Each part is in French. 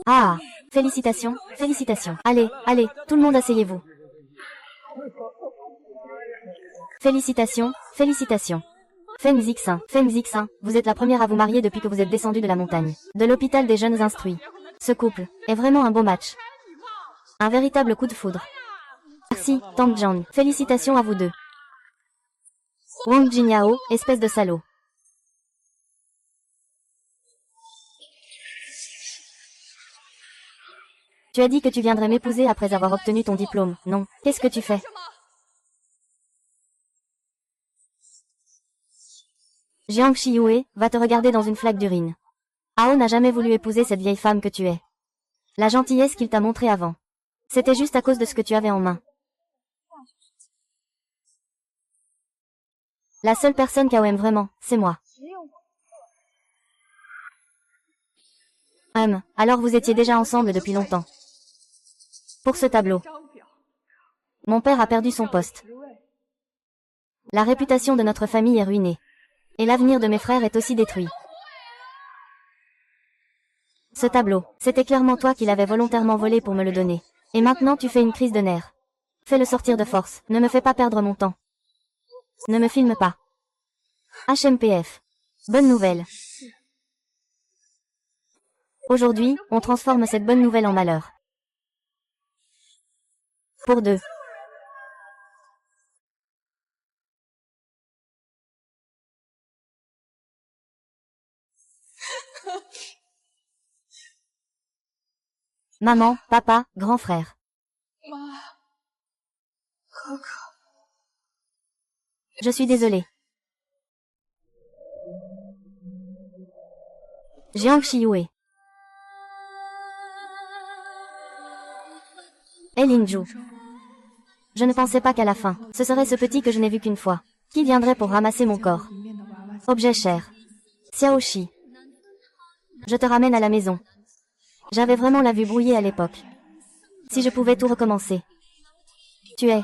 Ah, félicitations, félicitations. Allez, allez, tout le monde asseyez-vous. Félicitations, félicitations. Feng Zixin, vous êtes la première à vous marier depuis que vous êtes descendu de la montagne. De l'hôpital des jeunes instruits. Ce couple est vraiment un beau match. Un véritable coup de foudre. Merci, Tang Jiang. Félicitations à vous deux. Wang Jinyao, espèce de salaud. Tu as dit que tu viendrais m'épouser après avoir obtenu ton diplôme, non? Qu'est-ce que tu fais? Jiang Shiyue va te regarder dans une flaque d'urine. Hao n'a jamais voulu épouser cette vieille femme que tu es. La gentillesse qu'il t'a montrée avant. C'était juste à cause de ce que tu avais en main. La seule personne qu'Hao aime vraiment, c'est moi. Alors vous étiez déjà ensemble depuis longtemps. Pour ce tableau. Mon père a perdu son poste. La réputation de notre famille est ruinée. Et l'avenir de mes frères est aussi détruit. Ce tableau, c'était clairement toi qui l'avais volontairement volé pour me le donner. Et maintenant tu fais une crise de nerfs. Fais-le sortir de force, ne me fais pas perdre mon temps. Ne me filme pas. HMPF. Bonne nouvelle. Aujourd'hui, on transforme cette bonne nouvelle en malheur. Pour deux. Maman, papa, grand frère. Je suis désolée. Jiang Shiyue. Linju. Je ne pensais pas qu'à la fin, ce serait ce petit que je n'ai vu qu'une fois. Qui viendrait pour ramasser mon corps? Objet cher. Xiaoxi. Je te ramène à la maison. J'avais vraiment la vue brouillée à l'époque. Si je pouvais tout recommencer. Tu es.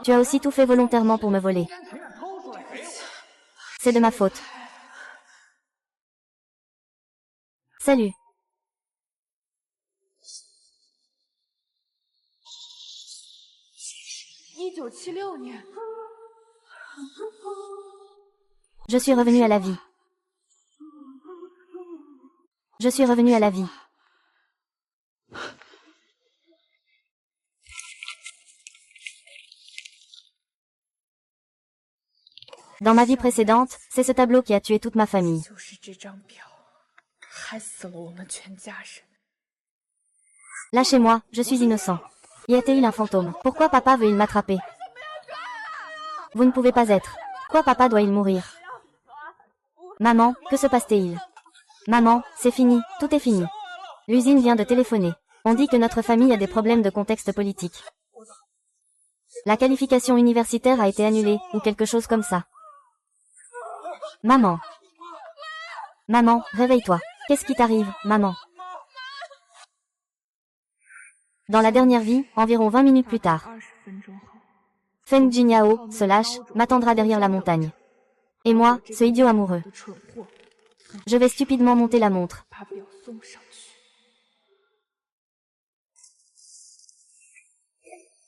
Tu as aussi tout fait volontairement pour me voler. C'est de ma faute. Salut. Je suis revenu à la vie. Je suis revenu à la vie. Dans ma vie précédente, c'est ce tableau qui a tué toute ma famille. Lâchez-moi, je suis innocent. Y a-t-il un fantôme? Pourquoi papa veut-il m'attraper? Vous ne pouvez pas être. Pourquoi papa doit-il mourir? Maman, que se passe-t-il? Maman, c'est fini, tout est fini. L'usine vient de téléphoner. On dit que notre famille a des problèmes de contexte politique. La qualification universitaire a été annulée, ou quelque chose comme ça. Maman. Maman, réveille-toi. Qu'est-ce qui t'arrive, maman? Dans la dernière vie, environ 20 minutes plus tard. Feng Jinyao, se lâche, m'attendra derrière la montagne. Et moi, ce idiot amoureux. Je vais stupidement monter la montre.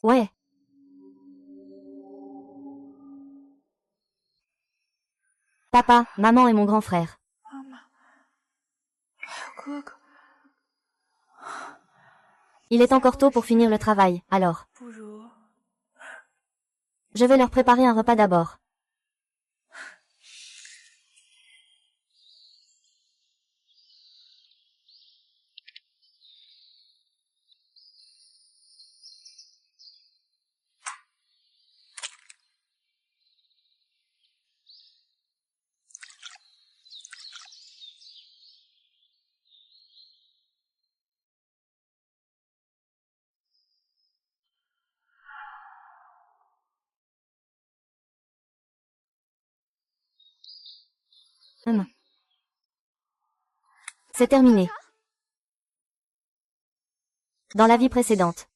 Ouais. Papa, maman et mon grand frère. Il est encore tôt pour finir le travail, alors. Je vais leur préparer un repas d'abord. C'est terminé. Dans la vie précédente.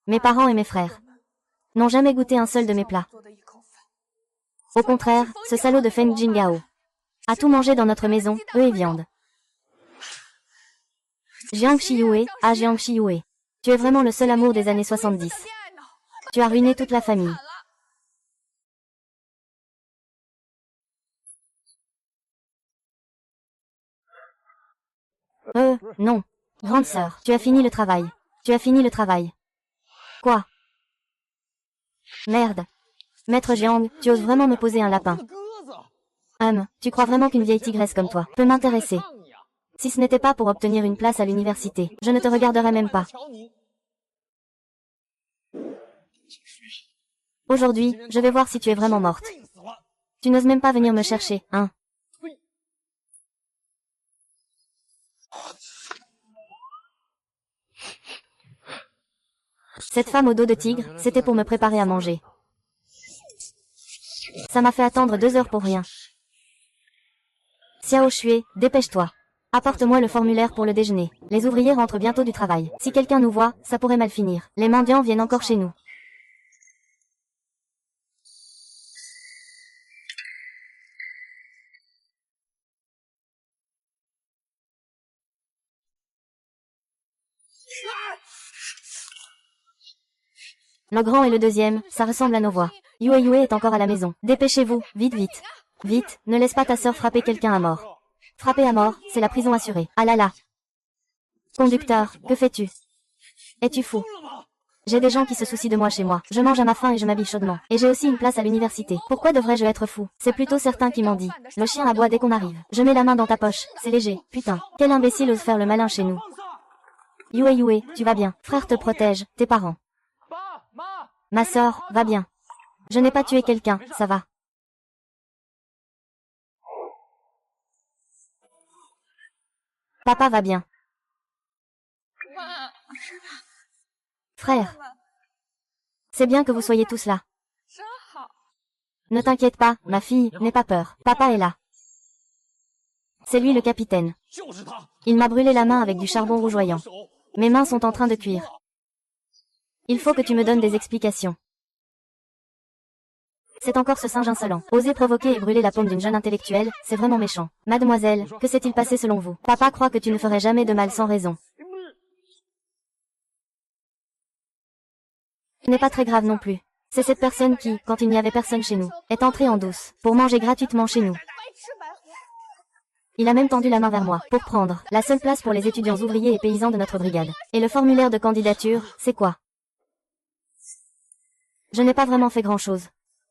Mes parents et mes frères n'ont jamais goûté un seul de mes plats. Au contraire, ce salaud de Feng Jingao a tout mangé dans notre maison, œufs et viande. Jiang Shiyue, ah Jiang Shiyue. Tu es vraiment le seul amour des années 70. Tu as ruiné toute la famille. Non. Grande sœur, tu as fini le travail. Tu as fini le travail. Quoi? Merde. Maître Jiang, tu oses vraiment me poser un lapin? Tu crois vraiment qu'une vieille tigresse comme toi peut m'intéresser? Si ce n'était pas pour obtenir une place à l'université, je ne te regarderais même pas. Aujourd'hui, je vais voir si tu es vraiment morte. Tu n'oses même pas venir me chercher, hein? Cette femme au dos de tigre, c'était pour me préparer à manger. Ça m'a fait attendre 2 heures pour rien. Xiao Xue, dépêche-toi. Apporte-moi le formulaire pour le déjeuner. Les ouvriers rentrent bientôt du travail. Si quelqu'un nous voit, ça pourrait mal finir. Les mendiants viennent encore chez nous. Le grand et le deuxième, ça ressemble à nos voix. Yue Yue est encore à la maison. Dépêchez-vous, vite vite. Vite, ne laisse pas ta sœur frapper quelqu'un à mort. Frapper à mort, c'est la prison assurée. Ah là là. Conducteur, que fais-tu? Es-tu fou? J'ai des gens qui se soucient de moi chez moi. Je mange à ma faim et je m'habille chaudement. Et j'ai aussi une place à l'université. Pourquoi devrais-je être fou? C'est plutôt certains qui m'ont dit. Le chien aboie dès qu'on arrive. Je mets la main dans ta poche. C'est léger. Putain. Quel imbécile ose faire le malin chez nous. Yue Yue, tu vas bien. Frère te protège. Tes parents. Ma sœur, va bien. Je n'ai pas tué quelqu'un, ça va. Papa va bien. Frère. C'est bien que vous soyez tous là. Ne t'inquiète pas, ma fille, n'aie pas peur. Papa est là. C'est lui le capitaine. Il m'a brûlé la main avec du charbon rougeoyant. Mes mains sont en train de cuire. Il faut que tu me donnes des explications. C'est encore ce singe insolent. Oser provoquer et brûler la paume d'une jeune intellectuelle, c'est vraiment méchant. Mademoiselle, que s'est-il passé selon vous? Papa croit que tu ne ferais jamais de mal sans raison. Ce n'est pas très grave non plus. C'est cette personne qui, quand il n'y avait personne chez nous, est entrée en douce, pour manger gratuitement chez nous. Il a même tendu la main vers moi, pour prendre la seule place pour les étudiants ouvriers et paysans de notre brigade. Et le formulaire de candidature, c'est quoi? Je n'ai pas vraiment fait grand-chose.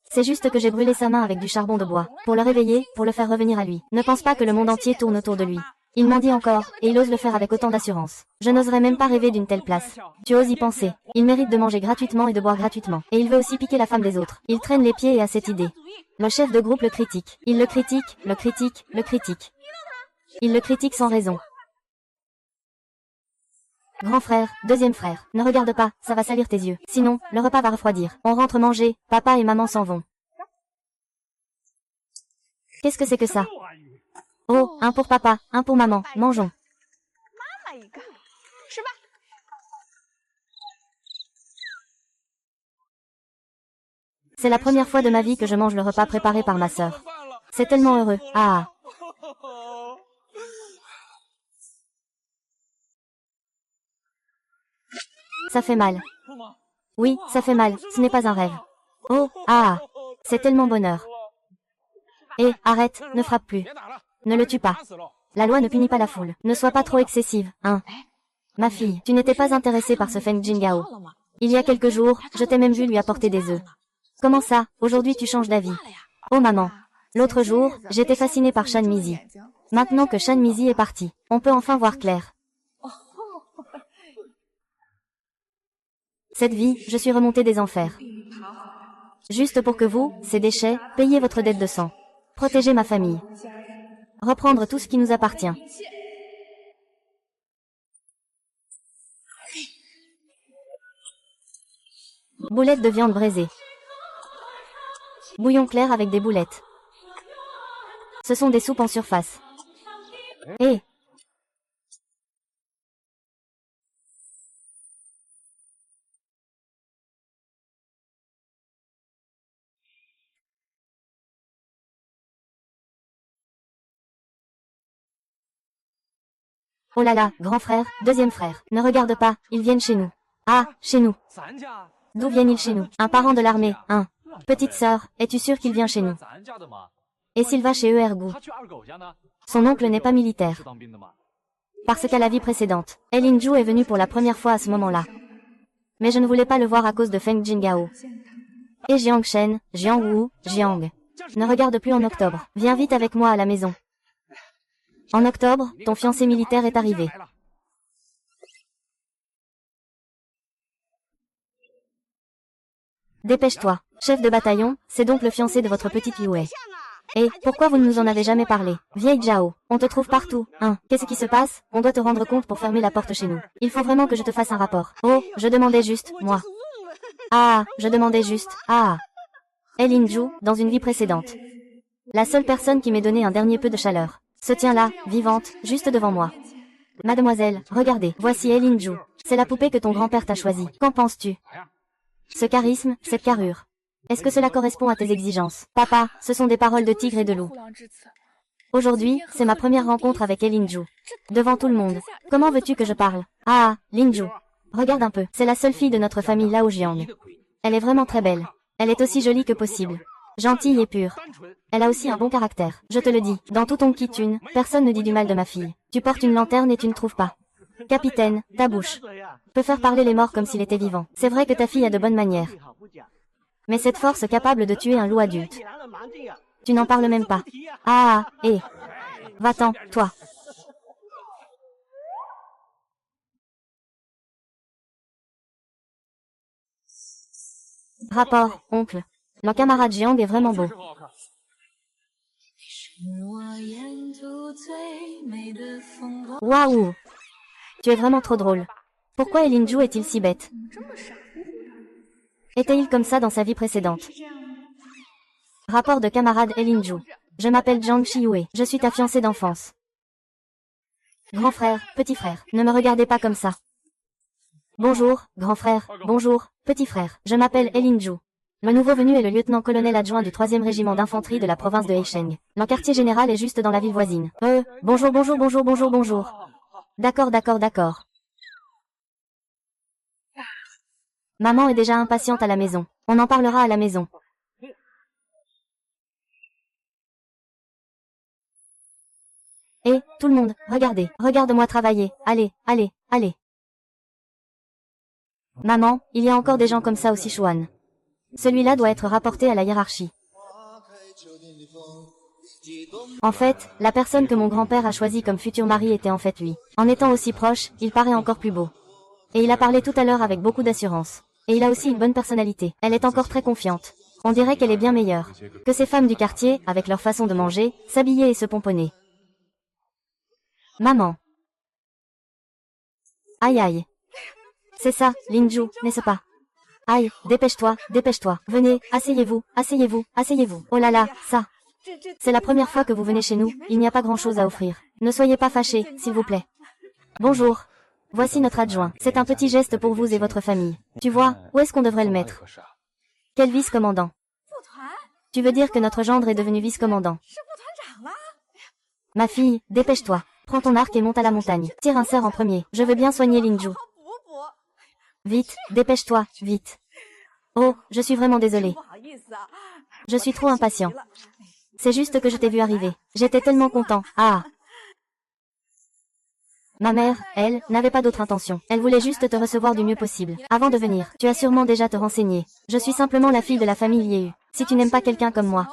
C'est juste que j'ai brûlé sa main avec du charbon de bois, pour le réveiller, pour le faire revenir à lui. Ne pense pas que le monde entier tourne autour de lui. Il m'en dit encore, et il ose le faire avec autant d'assurance. Je n'oserais même pas rêver d'une telle place. Tu oses y penser. Il mérite de manger gratuitement et de boire gratuitement. Et il veut aussi piquer la femme des autres. Il traîne les pieds et a cette idée. Le chef de groupe le critique. Il le critique, le critique, le critique. Il le critique sans raison. Grand frère, deuxième frère, ne regarde pas, ça va salir tes yeux. Sinon, le repas va refroidir. On rentre manger, papa et maman s'en vont. Qu'est-ce que c'est que ça? Oh, un pour papa, un pour maman, mangeons. C'est la première fois de ma vie que je mange le repas préparé par ma sœur. C'est tellement heureux. Ah. Ça fait mal. Oui, ça fait mal, ce n'est pas un rêve. Oh, ah. C'est tellement bonheur. Eh, arrête, ne frappe plus. Ne le tue pas. La loi ne punit pas la foule. Ne sois pas trop excessive, hein. Ma fille, tu n'étais pas intéressée par ce Feng Jingao. Il y a quelques jours, je t'ai même vu lui apporter des œufs. Comment ça, aujourd'hui tu changes d'avis? Oh maman. L'autre jour, j'étais fascinée par Shan Mizi. Maintenant que Shan Mizi est parti, on peut enfin voir clair. Cette vie, je suis remontée des enfers. Juste pour que vous, ces déchets, payiez votre dette de sang. Protéger ma famille. Reprendre tout ce qui nous appartient. Boulettes de viande braisée. Bouillon clair avec des boulettes. Ce sont des soupes en surface. Eh, Oh là là, grand frère, deuxième frère. Ne regarde pas, ils viennent chez nous. Ah, chez nous. D'où viennent-ils chez nous? Un parent de l'armée, un. Petite sœur, es-tu sûre qu'il vient chez nous? Et s'il va chez Ergu? Son oncle n'est pas militaire. Parce qu'à la vie précédente, Elinju est venu pour la première fois à ce moment-là. Mais je ne voulais pas le voir à cause de Feng Jingao. Et Jiang Shen, Jiang Wu, Jiang. Ne regarde plus en octobre. Viens vite avec moi à la maison. En octobre, ton fiancé militaire est arrivé. Dépêche-toi. Chef de bataillon, c'est donc le fiancé de votre petite Yue. Et, pourquoi vous ne nous en avez jamais parlé? Vieille Zhao, on te trouve partout, hein. Qu'est-ce qui se passe? On doit te rendre compte pour fermer la porte chez nous. Il faut vraiment que je te fasse un rapport. Oh, je demandais juste, moi. Ah, je demandais juste, ah. Elinju, dans une vie précédente. La seule personne qui m'ait donné un dernier peu de chaleur. Se tient là, vivante, juste devant moi. Mademoiselle, regardez, voici Elinju. C'est la poupée que ton grand-père t'a choisie. Qu'en penses-tu? Ce charisme, cette carrure. Est-ce que cela correspond à tes exigences? Papa, ce sont des paroles de tigre et de loup. Aujourd'hui, c'est ma première rencontre avec Elinju. Devant tout le monde. Comment veux-tu que je parle? Ah, Linju. Regarde un peu, c'est la seule fille de notre famille Lao Jiang. Elle est vraiment très belle. Elle est aussi jolie que possible. Gentille et pure. Elle a aussi un bon caractère. Je te le dis, dans tout ton Kitune, personne ne dit du mal de ma fille. Tu portes une lanterne et tu ne trouves pas. Capitaine, ta bouche peut faire parler les morts comme s'il était vivant. C'est vrai que ta fille a de bonnes manières. Mais cette force capable de tuer un loup adulte. Tu n'en parles même pas. Ah, va-t'en, toi. Rapport, oncle. Le camarade Jiang est vraiment beau. Waouh! Tu es vraiment trop drôle. Pourquoi Elinju est-il si bête? Était-il comme ça dans sa vie précédente? Rapport de camarade Elinju. Je m'appelle Zhang Shiyue. Je suis ta fiancée d'enfance. Grand frère, petit frère, ne me regardez pas comme ça. Bonjour, grand frère, bonjour, petit frère. Je m'appelle Elinju. Le nouveau venu est le lieutenant-colonel adjoint du 3e régiment d'infanterie de la province de Heisheng. Le quartier général est juste dans la ville voisine. Bonjour, bonjour, bonjour, bonjour, bonjour. D'accord, d'accord, d'accord. Maman est déjà impatiente à la maison. On en parlera à la maison. Tout le monde, regardez, regarde-moi travailler. Allez, allez, allez. Maman, il y a encore des gens comme ça au Sichuan. Celui-là doit être rapporté à la hiérarchie. En fait, la personne que mon grand-père a choisie comme futur mari était en fait lui. En étant aussi proche, il paraît encore plus beau. Et il a parlé tout à l'heure avec beaucoup d'assurance. Et il a aussi une bonne personnalité. Elle est encore très confiante. On dirait qu'elle est bien meilleure que ces femmes du quartier, avec leur façon de manger, s'habiller et se pomponner. Maman. Aïe aïe. C'est ça, Linju, n'est-ce pas? Aïe, dépêche-toi, dépêche-toi. Venez, asseyez-vous, asseyez-vous, asseyez-vous. Oh là là, ça. C'est la première fois que vous venez chez nous, il n'y a pas grand-chose à offrir. Ne soyez pas fâchés, s'il vous plaît. Bonjour. Voici notre adjoint. C'est un petit geste pour vous et votre famille. Tu vois, où est-ce qu'on devrait le mettre? Quel vice-commandant? Tu veux dire que notre gendre est devenu vice-commandant? Ma fille, dépêche-toi. Prends ton arc et monte à la montagne. Tire un cerf en premier. Je veux bien soigner Linju. Vite, dépêche-toi, vite. Oh, je suis vraiment désolée. Je suis trop impatient. C'est juste que je t'ai vu arriver. J'étais tellement content. Ah. Ma mère, elle, n'avait pas d'autre intention. Elle voulait juste te recevoir du mieux possible. Avant de venir, tu as sûrement déjà te renseigner. Je suis simplement la fille de la famille Lieu. Si tu n'aimes pas quelqu'un comme moi,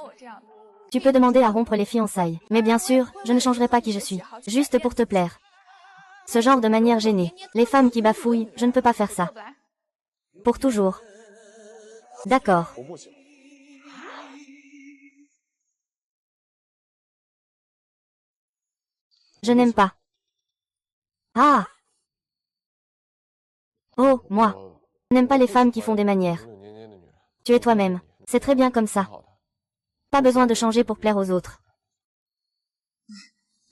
tu peux demander à rompre les fiançailles. Mais bien sûr, je ne changerai pas qui je suis. Juste pour te plaire. Ce genre de manière gênée. Les femmes qui bafouillent, je ne peux pas faire ça. Pour toujours. D'accord. Je n'aime pas. Ah! Oh, moi. Je n'aime pas les femmes qui font des manières. Tu es toi-même. C'est très bien comme ça. Pas besoin de changer pour plaire aux autres.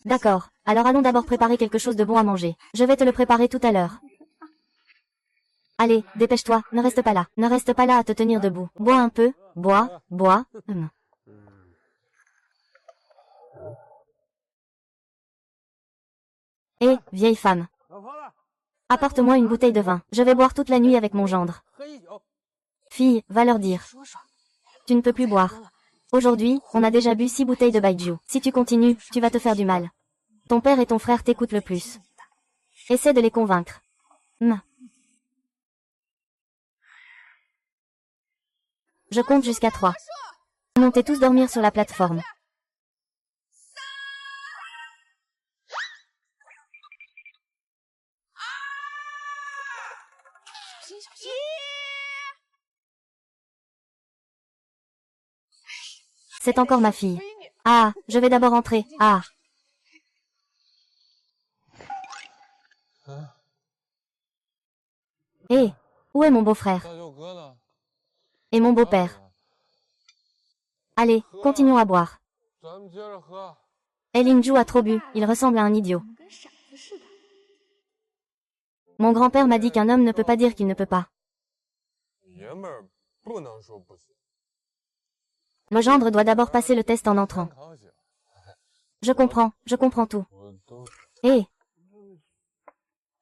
D'accord. Alors allons d'abord préparer quelque chose de bon à manger. Je vais te le préparer tout à l'heure. Allez, dépêche-toi, ne reste pas là. Ne reste pas là à te tenir debout. Bois un peu. Bois, bois. Hé, vieille femme. Apporte-moi une bouteille de vin. Je vais boire toute la nuit avec mon gendre. Fille, va leur dire. Tu ne peux plus boire. Aujourd'hui, on a déjà bu 6 bouteilles de baijiu. Si tu continues, tu vas te faire du mal. Ton père et ton frère t'écoutent le plus. Essaie de les convaincre. Je compte jusqu'à 3. Montez tous dormir sur la plateforme. C'est encore ma fille. Ah, je vais d'abord entrer. Ah. Hé, où est mon beau-frère? Et mon beau-père? Allez, continuons à boire. Elinju a trop bu, il ressemble à un idiot. Mon grand-père m'a dit qu'un homme ne peut pas dire qu'il ne peut pas. Le gendre doit d'abord passer le test en entrant. Je comprends tout. Hé!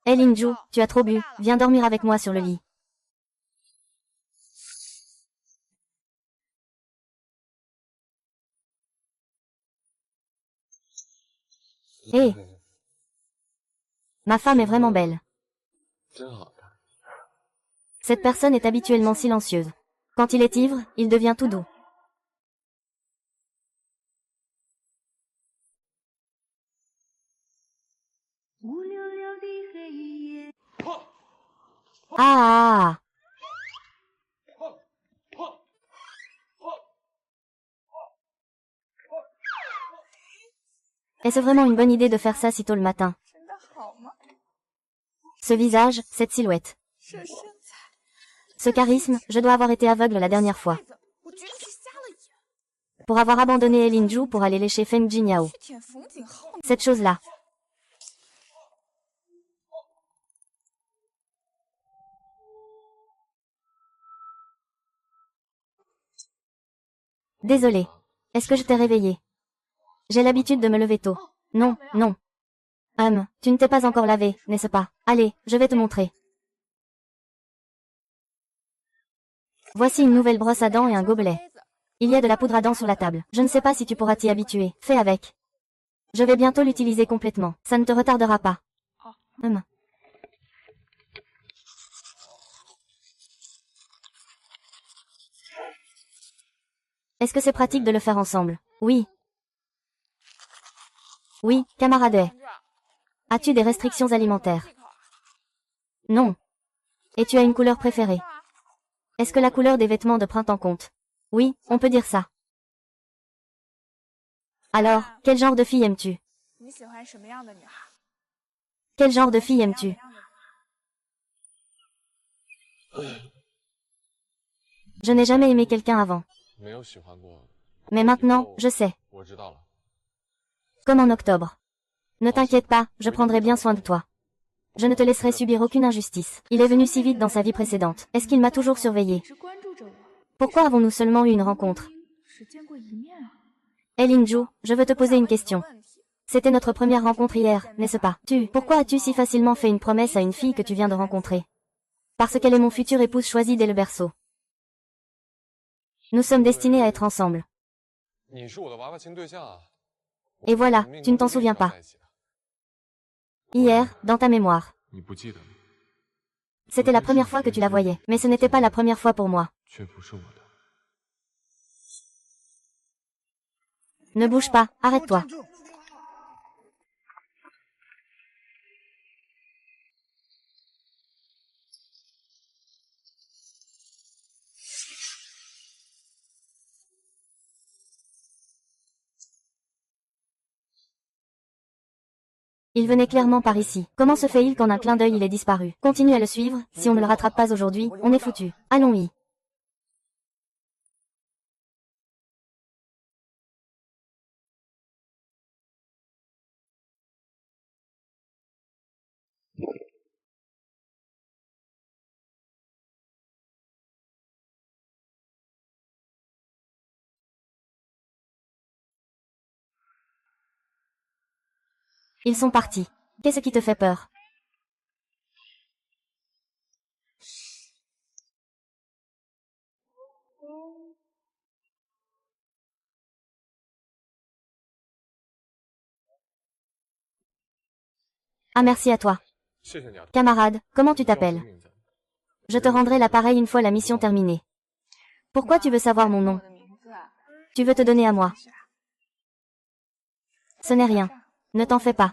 Elinju, tu as trop bu, viens dormir avec moi sur le lit. Hé! Ma femme est vraiment belle. Cette personne est habituellement silencieuse. Quand il est ivre, il devient tout doux. Ah! Est-ce vraiment une bonne idée de faire ça si tôt le matin? Ce visage, cette silhouette. Ce charisme, je dois avoir été aveugle la dernière fois. Pour avoir abandonné Elinju pour aller lécher Feng Jinyao. Cette chose-là. Désolé. Est-ce que je t'ai réveillé? J'ai l'habitude de me lever tôt. Non, non. Tu ne t'es pas encore lavé, n'est-ce pas? Allez, je vais te montrer. Voici une nouvelle brosse à dents et un gobelet. Il y a de la poudre à dents sur la table. Je ne sais pas si tu pourras t'y habituer. Fais avec. Je vais bientôt l'utiliser complètement. Ça ne te retardera pas. Est-ce que c'est pratique de le faire ensemble? Oui. Oui, camarade. As-tu des restrictions alimentaires? Non. Et tu as une couleur préférée? Est-ce que la couleur des vêtements de printemps compte? Oui, on peut dire ça. Alors, quel genre de fille aimes-tu? Quel genre de fille aimes-tu? Je n'ai jamais aimé quelqu'un avant. Mais maintenant, je sais. Comme en octobre. Ne t'inquiète pas, je prendrai bien soin de toi. Je ne te laisserai subir aucune injustice. Il est venu si vite dans sa vie précédente. Est-ce qu'il m'a toujours surveillé? Pourquoi avons-nous seulement eu une rencontre? Elinju, je veux te poser une question. C'était notre première rencontre hier, n'est-ce pas? Pourquoi as-tu si facilement fait une promesse à une fille que tu viens de rencontrer? Parce qu'elle est mon future épouse choisie dès le berceau. Nous sommes destinés à être ensemble. Et voilà, tu ne t'en souviens pas. Hier, dans ta mémoire. C'était la première fois que tu la voyais, mais ce n'était pas la première fois pour moi. Ne bouge pas, arrête-toi. Il venait clairement par ici. Comment se fait-il qu'en un clin d'œil il est disparu? Continue à le suivre, si on ne le rattrape pas aujourd'hui, on est foutu. Allons-y. Ils sont partis. Qu'est-ce qui te fait peur? Ah merci à toi. Camarade, comment tu t'appelles? Je te rendrai l'appareil une fois la mission terminée. Pourquoi tu veux savoir mon nom? Tu veux te donner à moi? Ce n'est rien. Ne t'en fais pas.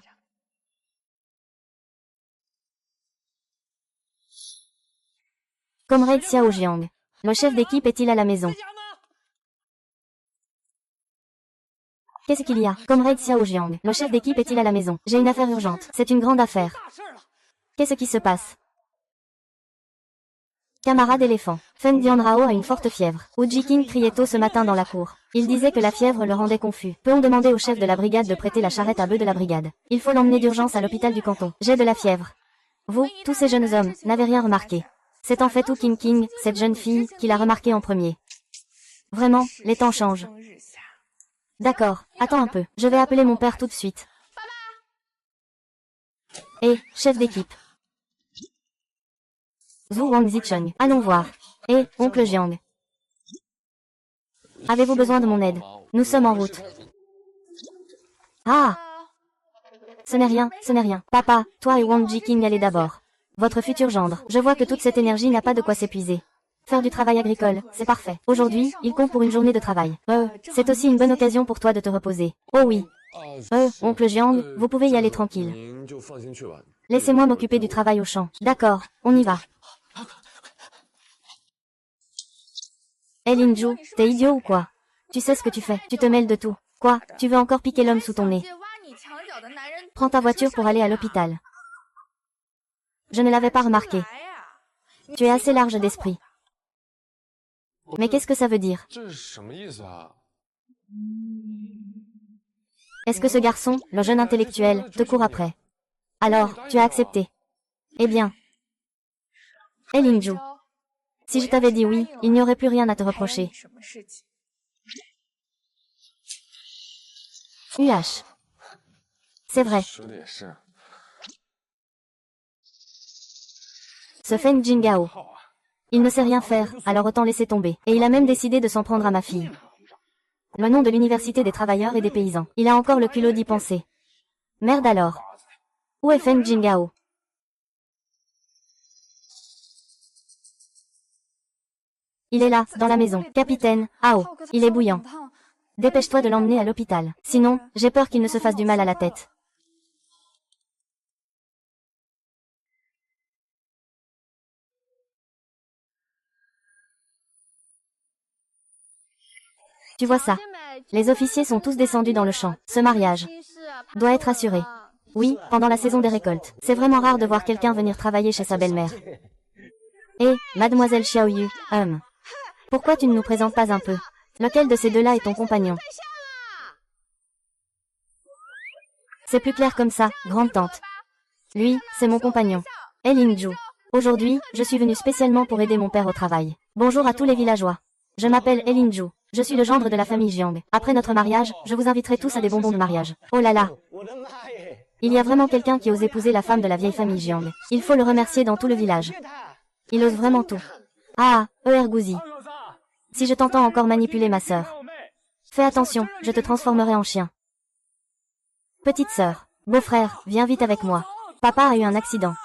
Comrade Xiao Jiang. Le chef d'équipe est-il à la maison? Qu'est-ce qu'il y a? Comrade Xiao Jiang. Le chef d'équipe est-il à la maison? J'ai une affaire urgente. C'est une grande affaire. Qu'est-ce qui se passe? Camarade éléphant. Feng Dianrao a une forte fièvre. Wu Jiqing criait tôt ce matin dans la cour. Il disait que la fièvre le rendait confus. Peut-on demander au chef de la brigade de prêter la charrette à bœuf de la brigade? Il faut l'emmener d'urgence à l'hôpital du canton. J'ai de la fièvre. Vous, tous ces jeunes hommes, n'avez rien remarqué. C'est en fait Wu King, cette jeune fille, qui l'a remarqué en premier. Vraiment, les temps changent. D'accord, attends un peu. Je vais appeler mon père tout de suite. Eh, chef d'équipe. Zhu Wang Zicheng, allons voir. Eh, oncle Jiang. Avez-vous besoin de mon aide? Nous sommes en route. Ah! Ce n'est rien, ce n'est rien. Papa, toi et Wang Jiqing allez d'abord. Votre futur gendre. Je vois que toute cette énergie n'a pas de quoi s'épuiser. Faire du travail agricole, c'est parfait. Aujourd'hui, il compte pour une journée de travail. C'est aussi une bonne occasion pour toi de te reposer. Oh oui. Oncle Jiang, vous pouvez y aller tranquille. Laissez-moi m'occuper du travail au champ. D'accord, on y va. Linju, t'es idiot ou quoi? Tu sais ce que tu fais, tu te mêles de tout. Quoi, tu veux encore piquer l'homme sous ton nez? Prends ta voiture pour aller à l'hôpital. Je ne l'avais pas remarqué. Tu es assez large d'esprit. Mais qu'est-ce que ça veut dire? Est-ce que ce garçon, le jeune intellectuel, te court après? Alors, tu as accepté. Eh bien. Linju. Si je t'avais dit oui, il n'y aurait plus rien à te reprocher. UH. C'est vrai. Ce Feng Jingao. Il ne sait rien faire, alors autant laisser tomber. Et il a même décidé de s'en prendre à ma fille. Le nom de l'université des travailleurs et des paysans. Il a encore le culot d'y penser. Merde alors. Où est Feng Jingao? Il est là, dans la maison. Capitaine, Ao. Il est bouillant. Dépêche-toi de l'emmener à l'hôpital. Sinon, j'ai peur qu'il ne se fasse du mal à la tête. Tu vois ça? Les officiers sont tous descendus dans le champ. Ce mariage doit être assuré. Oui, pendant la saison des récoltes. C'est vraiment rare de voir quelqu'un venir travailler chez sa belle-mère. Eh, mademoiselle Xiaoyu, pourquoi tu ne nous présentes pas un peu? Lequel de ces deux-là est ton compagnon? C'est plus clair comme ça, grande-tante. Lui, c'est mon compagnon. Linju. Aujourd'hui, je suis venue spécialement pour aider mon père au travail. Bonjour à tous les villageois. Je m'appelle Linju. Je suis le gendre de la famille Jiang. Après notre mariage, je vous inviterai tous à des bonbons de mariage. Oh là là! Il y a vraiment quelqu'un qui ose épouser la femme de la vieille famille Jiang. Il faut le remercier dans tout le village. Il ose vraiment tout. Ah, Gouzi. Si je t'entends encore manipuler ma sœur. Fais attention, je te transformerai en chien. Petite sœur, beau-frère, viens vite avec moi. Papa a eu un accident.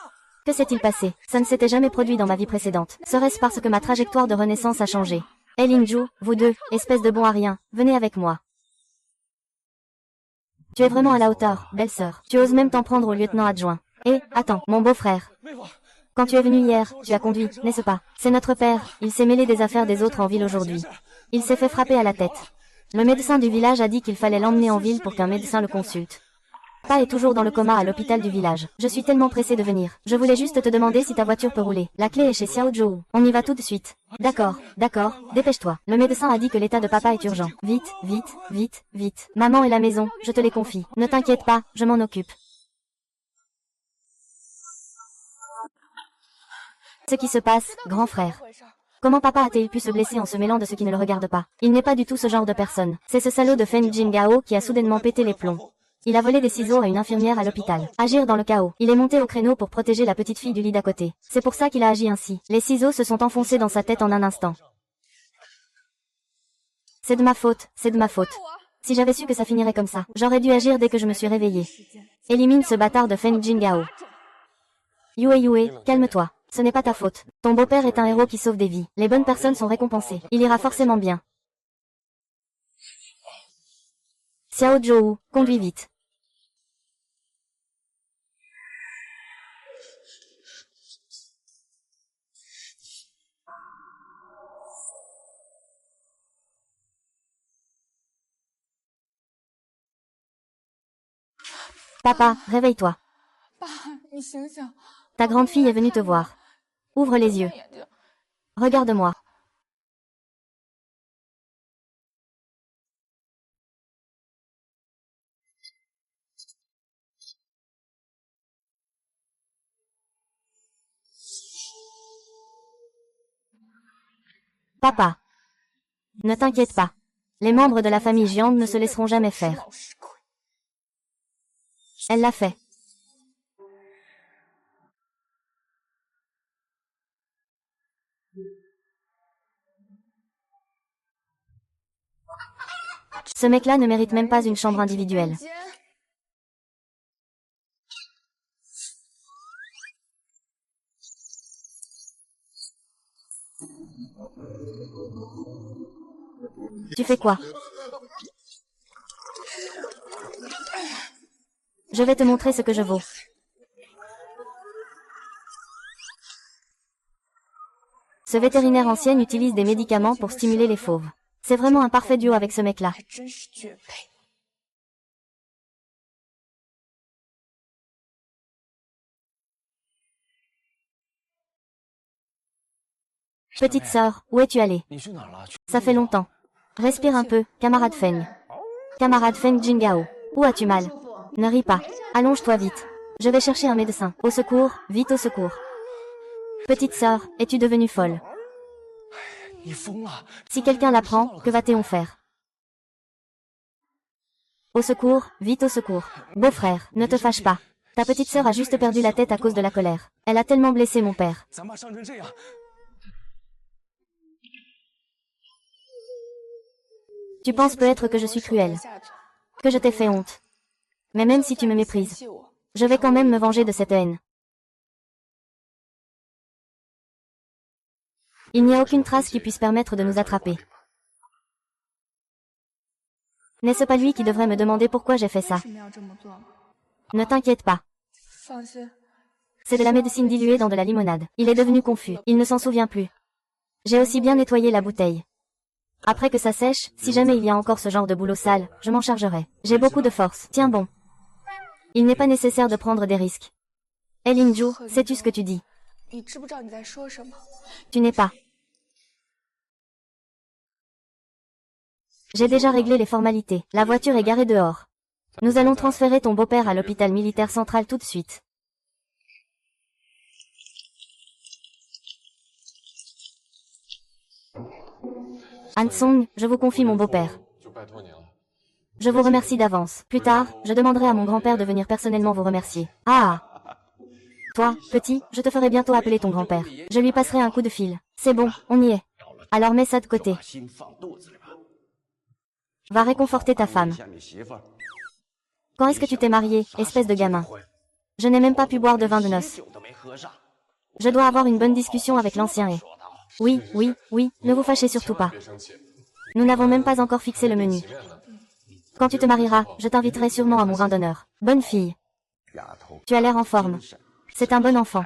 Que s'est-il passé? Ça ne s'était jamais produit dans ma vie précédente. Serait-ce parce que ma trajectoire de renaissance a changé? Linju, vous deux, espèce de bons à rien, venez avec moi. Tu es vraiment à la hauteur, belle sœur. Tu oses même t'en prendre au lieutenant adjoint. Attends, mon beau-frère. Quand tu es venu hier, tu as conduit, n'est-ce pas? C'est notre père, il s'est mêlé des affaires des autres en ville aujourd'hui. Il s'est fait frapper à la tête. Le médecin du village a dit qu'il fallait l'emmener en ville pour qu'un médecin le consulte. Papa est toujours dans le coma à l'hôpital du village. Je suis tellement pressée de venir. Je voulais juste te demander si ta voiture peut rouler. La clé est chez Xiao Zhou. On y va tout de suite. D'accord, dépêche-toi. Le médecin a dit que l'état de papa est urgent. Vite, vite, vite, vite. Maman et la maison, je te les confie. Ne t'inquiète pas, je m'en occupe. Ce qui se passe, grand frère. Comment papa a-t-il pu se blesser en se mêlant de ce qui ne le regarde pas? Il n'est pas du tout ce genre de personne. C'est ce salaud de Feng Jingao qui a soudainement pété les plombs. Il a volé des ciseaux à une infirmière à l'hôpital. Agir dans le chaos. Il est monté au créneau pour protéger la petite fille du lit d'à côté. C'est pour ça qu'il a agi ainsi. Les ciseaux se sont enfoncés dans sa tête en un instant. C'est de ma faute, c'est de ma faute. Si j'avais su que ça finirait comme ça, j'aurais dû agir dès que je me suis réveillée. Élimine ce bâtard de Feng Jingao. Yue, calme-toi. Ce n'est pas ta faute. Ton beau-père est un héros qui sauve des vies. Les bonnes personnes sont récompensées. Il ira forcément bien. Xiao Zhou, conduis vite. Papa, réveille-toi. Ta grande fille est venue te voir. Ouvre les yeux. Regarde-moi. Papa. Ne t'inquiète pas. Les membres de la famille Jiang ne se laisseront jamais faire. Elle l'a fait. Ce mec-là ne mérite même pas une chambre individuelle. Tu fais quoi? Je vais te montrer ce que je vaux. Ce vétérinaire ancien utilise des médicaments pour stimuler les fauves. C'est vraiment un parfait duo avec ce mec-là. Petite sœur, où es-tu allée? Ça fait longtemps. Respire un peu, camarade Feng. Camarade Feng Jingao. Où as-tu mal? Ne ris pas. Allonge-toi vite. Je vais chercher un médecin. Au secours, vite au secours. Petite sœur, es-tu devenue folle? Si quelqu'un l'apprend, que va-t-on faire? Au secours, vite au secours. Beau-frère, ne te fâche pas. Ta petite sœur a juste perdu la tête à cause de la colère. Elle a tellement blessé mon père. Tu penses peut-être que je suis cruelle. Que je t'ai fait honte. Mais même si tu me méprises, je vais quand même me venger de cette haine. Il n'y a aucune trace qui puisse permettre de nous attraper. N'est-ce pas lui qui devrait me demander pourquoi j'ai fait ça? Ne t'inquiète pas. C'est de la médecine diluée dans de la limonade. Il est devenu confus. Il ne s'en souvient plus. J'ai aussi bien nettoyé la bouteille. Après que ça sèche, si jamais il y a encore ce genre de boulot sale, je m'en chargerai. J'ai beaucoup de force. Tiens bon. Il n'est pas nécessaire de prendre des risques. Lin-Ju, sais-tu ce que tu dis? Tu n'es pas. J'ai déjà réglé les formalités. La voiture est garée dehors. Nous allons transférer ton beau-père à l'hôpital militaire central tout de suite. Han Song, je vous confie mon beau-père. Je vous remercie d'avance. Plus tard, je demanderai à mon grand-père de venir personnellement vous remercier. Ah! Toi, petit, je te ferai bientôt appeler ton grand-père. Je lui passerai un coup de fil. C'est bon, on y est. Alors mets ça de côté. Va réconforter ta femme. Quand est-ce que tu t'es marié, espèce de gamin? Je n'ai même pas pu boire de vin de noces. Je dois avoir une bonne discussion avec l'ancien et... Oui, ne vous fâchez surtout pas. Nous n'avons même pas encore fixé le menu. Quand tu te marieras, je t'inviterai sûrement à mon vin d'honneur. Bonne fille. Tu as l'air en forme. C'est un bon enfant.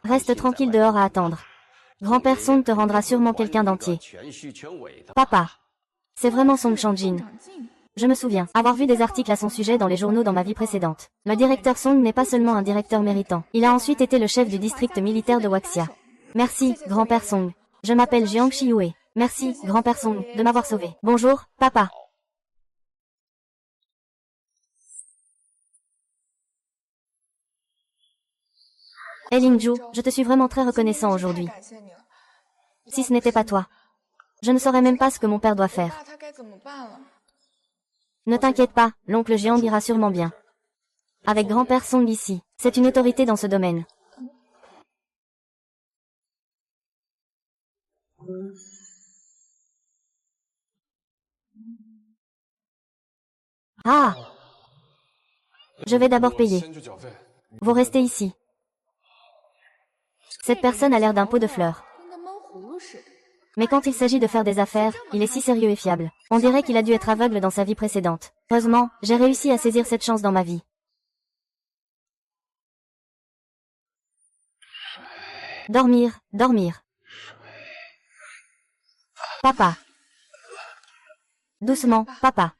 Reste tranquille dehors à attendre. Grand-père Song te rendra sûrement quelqu'un d'entier. Papa. C'est vraiment Song Changjin. Je me souviens avoir vu des articles à son sujet dans les journaux dans ma vie précédente. Le directeur Song n'est pas seulement un directeur méritant. Il a ensuite été le chef du district militaire de Waxia. Merci, grand-père Song. Je m'appelle Jiang Shiyue. Merci, grand-père Song, de m'avoir sauvé. Bonjour, papa. Lin-Ju, je te suis vraiment très reconnaissant aujourd'hui. Si ce n'était pas toi, je ne saurais même pas ce que mon père doit faire. Ne t'inquiète pas, l'oncle Jiang ira sûrement bien. Avec grand-père Song ici, c'est une autorité dans ce domaine. Ah! Je vais d'abord payer. Vous restez ici. Cette personne a l'air d'un pot de fleurs. Mais quand il s'agit de faire des affaires, il est si sérieux et fiable. On dirait qu'il a dû être aveugle dans sa vie précédente. Heureusement, j'ai réussi à saisir cette chance dans ma vie. Dormir, dormir. Papa. Doucement, papa.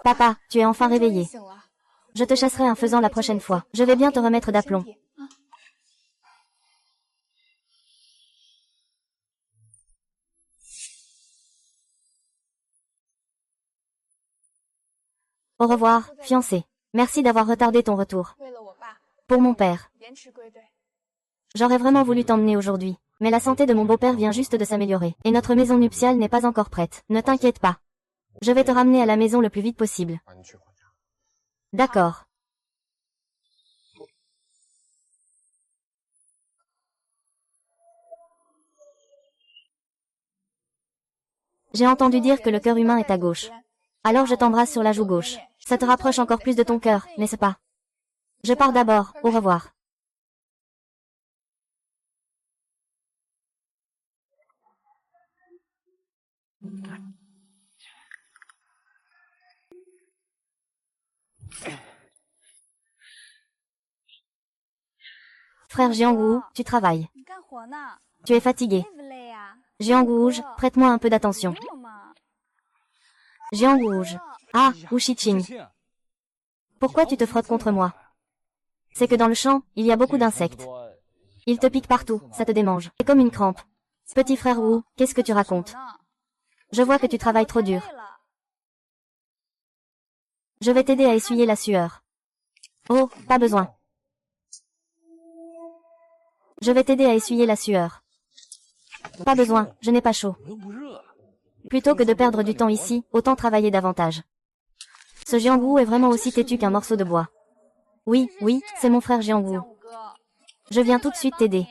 Papa, tu es enfin réveillé. Je te chasserai un faisan la prochaine fois. Je vais bien te remettre d'aplomb. Au revoir, fiancé. Merci d'avoir retardé ton retour. Pour mon père. J'aurais vraiment voulu t'emmener aujourd'hui, mais la santé de mon beau-père vient juste de s'améliorer, et notre maison nuptiale n'est pas encore prête. Ne t'inquiète pas. Je vais te ramener à la maison le plus vite possible. D'accord. J'ai entendu dire que le cœur humain est à gauche. Alors je t'embrasse sur la joue gauche. Ça te rapproche encore plus de ton cœur, n'est-ce pas? Je pars d'abord, au revoir. Frère Jiangwu, tu travailles. Tu es fatigué. Jiangwu, prête-moi un peu d'attention. Jiangwu. Ah, Wu Shiqing. Pourquoi tu te frottes contre moi? C'est que dans le champ, il y a beaucoup d'insectes. Ils te piquent partout, ça te démange. C'est comme une crampe. Petit frère Wu, qu'est-ce que tu racontes? Je vois que tu travailles trop dur. Je vais t'aider à essuyer la sueur. Oh, pas besoin. Je vais t'aider à essuyer la sueur. Pas besoin, je n'ai pas chaud. Plutôt que de perdre du temps ici, autant travailler davantage. Ce Jiangwu est vraiment aussi têtu qu'un morceau de bois. Oui, oui, c'est mon frère Jiangwu. Je viens tout de suite t'aider.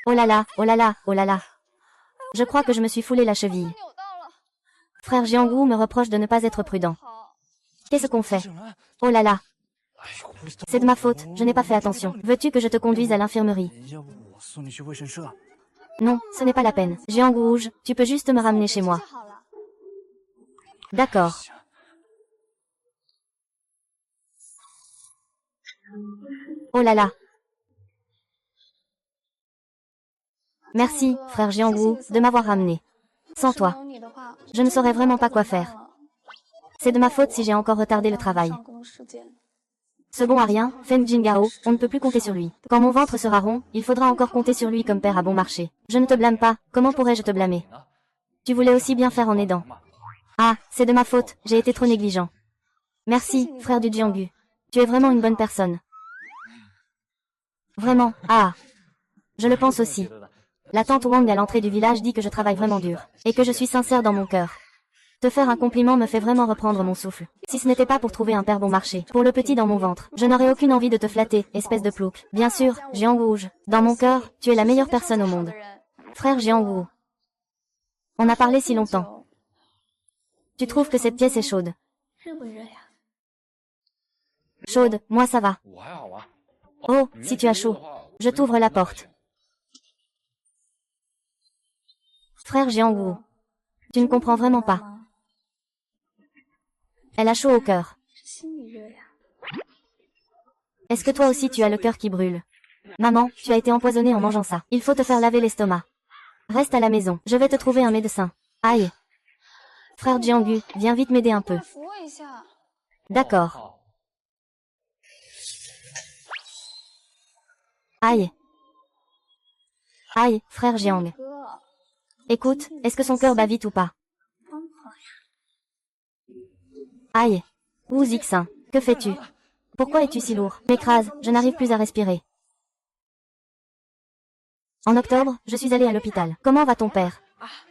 Oh là là, oh là là, oh là là. Je crois que je me suis foulé la cheville. Frère Jiangwu me reproche de ne pas être prudent. Qu'est-ce qu'on fait? Oh là là. C'est de ma faute, je n'ai pas fait attention. Veux-tu que je te conduise à l'infirmerie? Non, ce n'est pas la peine. Jiangwu, tu peux juste me ramener chez moi. D'accord. Oh là là. Merci, frère Jiangwu, de m'avoir ramené. Sans toi, je ne saurais vraiment pas quoi faire. C'est de ma faute si j'ai encore retardé le travail. Ce bon à rien, Feng Jingao, on ne peut plus compter sur lui. Quand mon ventre sera rond, il faudra encore compter sur lui comme père à bon marché. Je ne te blâme pas, comment pourrais-je te blâmer? Tu voulais aussi bien faire en aidant. Ah, c'est de ma faute, j'ai été trop négligent. Merci, frère du Jianggu. Tu es vraiment une bonne personne. Vraiment, ah. Je le pense aussi. La tante Wang à l'entrée du village dit que je travaille vraiment dur, et que je suis sincère dans mon cœur. Te faire un compliment me fait vraiment reprendre mon souffle. Si ce n'était pas pour trouver un père bon marché, pour le petit dans mon ventre, je n'aurais aucune envie de te flatter, espèce de plouc. Bien sûr, Jiangwu, dans mon cœur, tu es la meilleure personne au monde. Frère Jiangwu. On a parlé si longtemps. Tu trouves que cette pièce est chaude? Chaude, moi ça va. Oh, si tu as chaud. Je t'ouvre la porte. Frère Jiangwu. Tu ne comprends vraiment pas. Elle a chaud au cœur. Est-ce que toi aussi tu as le cœur qui brûle? Maman, tu as été empoisonnée en mangeant ça. Il faut te faire laver l'estomac. Reste à la maison, je vais te trouver un médecin. Aïe. Frère Jianggu, viens vite m'aider un peu. D'accord. Aïe. Aïe, frère Jiang. Écoute, est-ce que son cœur bat vite ou pas? Aïe. Wu Zixin, que fais-tu? Pourquoi es-tu si lourd? M'écrase, je n'arrive plus à respirer. En octobre, je suis allée à l'hôpital. Comment va ton père?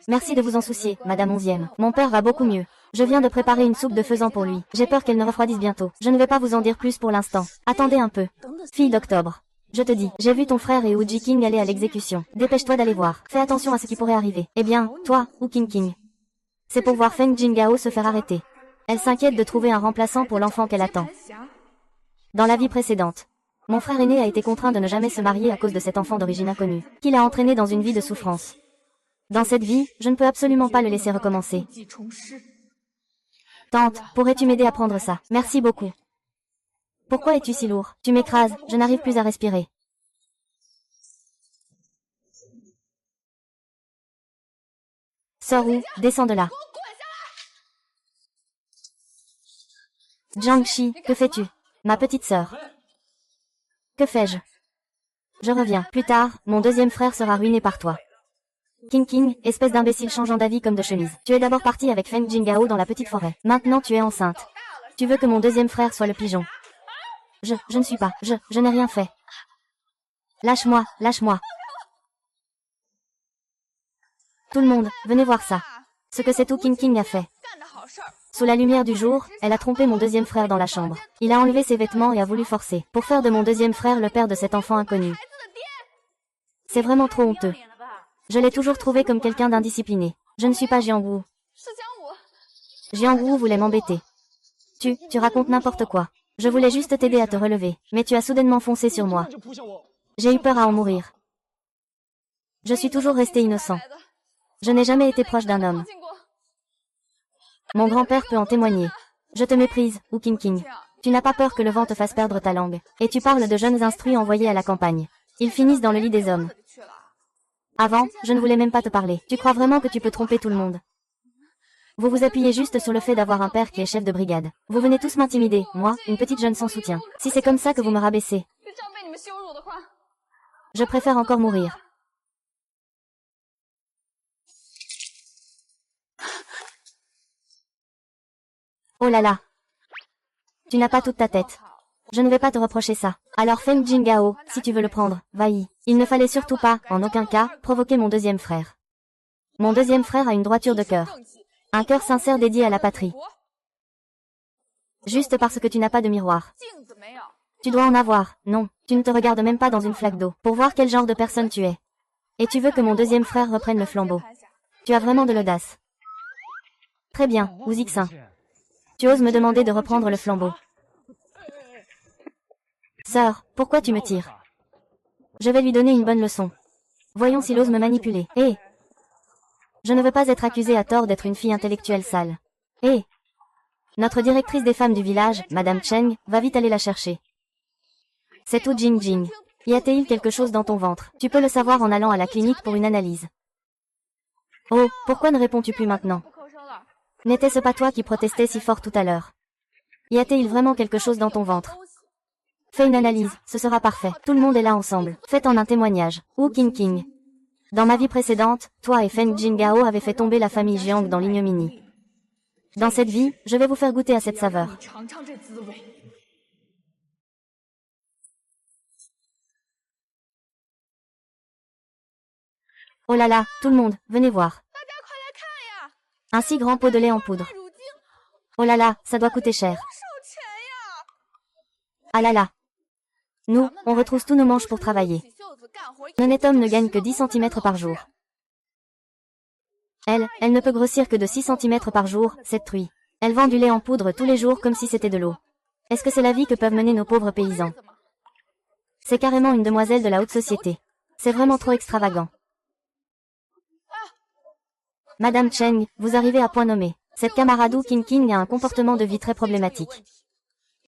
Merci de vous en soucier, Madame 11e. Mon père va beaucoup mieux. Je viens de préparer une soupe de faisan pour lui. J'ai peur qu'elle ne refroidisse bientôt. Je ne vais pas vous en dire plus pour l'instant. Attendez un peu. Fille d'octobre. Je te dis, j'ai vu ton frère et Uji King aller à l'exécution. Dépêche-toi d'aller voir. Fais attention à ce qui pourrait arriver. Eh bien, toi, ou King King. C'est pour voir Feng Jingao se faire arrêter. Elle s'inquiète de trouver un remplaçant pour l'enfant qu'elle attend. Dans la vie précédente, mon frère aîné a été contraint de ne jamais se marier à cause de cet enfant d'origine inconnue, qui l'a entraîné dans une vie de souffrance. Dans cette vie, je ne peux absolument pas le laisser recommencer. Tante, pourrais-tu m'aider à prendre ça? Merci beaucoup. Pourquoi es-tu si lourd? Tu m'écrases, je n'arrive plus à respirer. Sors où? Descends de là. Jiangxi, que fais-tu? Ma petite sœur. Que fais-je? Je reviens. Plus tard, mon deuxième frère sera ruiné par toi. King King, espèce d'imbécile changeant d'avis comme de chemise. Tu es d'abord parti avec Feng Jingao dans la petite forêt. Maintenant tu es enceinte. Tu veux que mon deuxième frère soit le pigeon. Je ne suis pas. Je n'ai rien fait. Lâche-moi, lâche-moi. Tout le monde, venez voir ça. Ce que c'est tout King King a fait. Sous la lumière du jour, elle a trompé mon deuxième frère dans la chambre. Il a enlevé ses vêtements et a voulu forcer, pour faire de mon deuxième frère le père de cet enfant inconnu. C'est vraiment trop honteux. Je l'ai toujours trouvé comme quelqu'un d'indiscipliné. Je ne suis pas Jiangwu. Jiangwu voulait m'embêter. Tu racontes n'importe quoi. Je voulais juste t'aider à te relever, mais tu as soudainement foncé sur moi. J'ai eu peur à en mourir. Je suis toujours resté innocent. Je n'ai jamais été proche d'un homme. Mon grand-père peut en témoigner. Je te méprise, ou King King. Tu n'as pas peur que le vent te fasse perdre ta langue. Et tu parles de jeunes instruits envoyés à la campagne. Ils finissent dans le lit des hommes. Avant, je ne voulais même pas te parler. Tu crois vraiment que tu peux tromper tout le monde? Vous vous appuyez juste sur le fait d'avoir un père qui est chef de brigade. Vous venez tous m'intimider, moi, une petite jeune sans soutien. Si c'est comme ça que vous me rabaissez, je préfère encore mourir. Oh là là. Tu n'as pas toute ta tête. Je ne vais pas te reprocher ça. Alors Feng Jingao, si tu veux le prendre, va-y. Il ne fallait surtout pas, en aucun cas, provoquer mon deuxième frère. Mon deuxième frère a une droiture de cœur. Un cœur sincère dédié à la patrie. Juste parce que tu n'as pas de miroir. Tu dois en avoir, non. Tu ne te regardes même pas dans une flaque d'eau, pour voir quel genre de personne tu es. Et tu veux que mon deuxième frère reprenne le flambeau. Tu as vraiment de l'audace. Très bien, Ouzixin. Tu oses me demander de reprendre le flambeau. Sœur, pourquoi tu me tires? Je vais lui donner une bonne leçon. Voyons s'il ose me manipuler. Hé! Je ne veux pas être accusée à tort d'être une fille intellectuelle sale. Hé! Notre directrice des femmes du village, Madame Cheng, va vite aller la chercher. C'est tout Jing Jing. Y a-t-il quelque chose dans ton ventre? Tu peux le savoir en allant à la clinique pour une analyse. Oh, pourquoi ne réponds-tu plus maintenant? N'était-ce pas toi qui protestais si fort tout à l'heure? Y a-t-il vraiment quelque chose dans ton ventre? Fais une analyse, ce sera parfait. Tout le monde est là ensemble. Faites-en un témoignage. Ou King King. Dans ma vie précédente, toi et Feng Jingao avez fait tomber la famille Jiang dans l'ignominie. Dans cette vie, je vais vous faire goûter à cette saveur. Oh là là, tout le monde, venez voir. Un si grand pot de lait en poudre. Oh là là, ça doit coûter cher. Ah là là. Nous, on retrousse tous nos manches pour travailler. L'honnête homme ne gagne que 10 cm par jour. Elle ne peut grossir que de 6 cm par jour, cette truie. Elle vend du lait en poudre tous les jours comme si c'était de l'eau. Est-ce que c'est la vie que peuvent mener nos pauvres paysans? C'est carrément une demoiselle de la haute société. C'est vraiment trop extravagant. Madame Cheng, vous arrivez à point nommé. Cette camarade King King a un comportement de vie très problématique.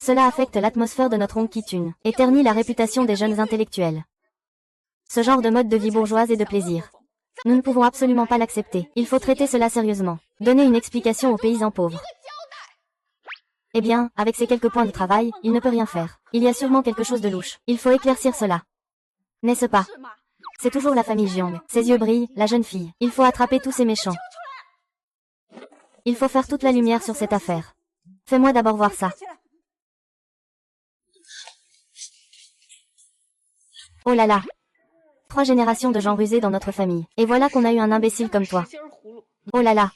Cela affecte l'atmosphère de notre Hong Kitun, et ternit la réputation des jeunes intellectuels. Ce genre de mode de vie bourgeoise et de plaisir. Nous ne pouvons absolument pas l'accepter. Il faut traiter cela sérieusement. Donner une explication aux paysans pauvres. Eh bien, avec ces quelques points de travail, il ne peut rien faire. Il y a sûrement quelque chose de louche. Il faut éclaircir cela. N'est-ce pas? C'est toujours la famille Jiang. Ses yeux brillent, la jeune fille. Il faut attraper tous ces méchants. Il faut faire toute la lumière sur cette affaire. Fais-moi d'abord voir ça. Oh là là. 3 générations de gens rusés dans notre famille. Et voilà qu'on a eu un imbécile comme toi. Oh là là.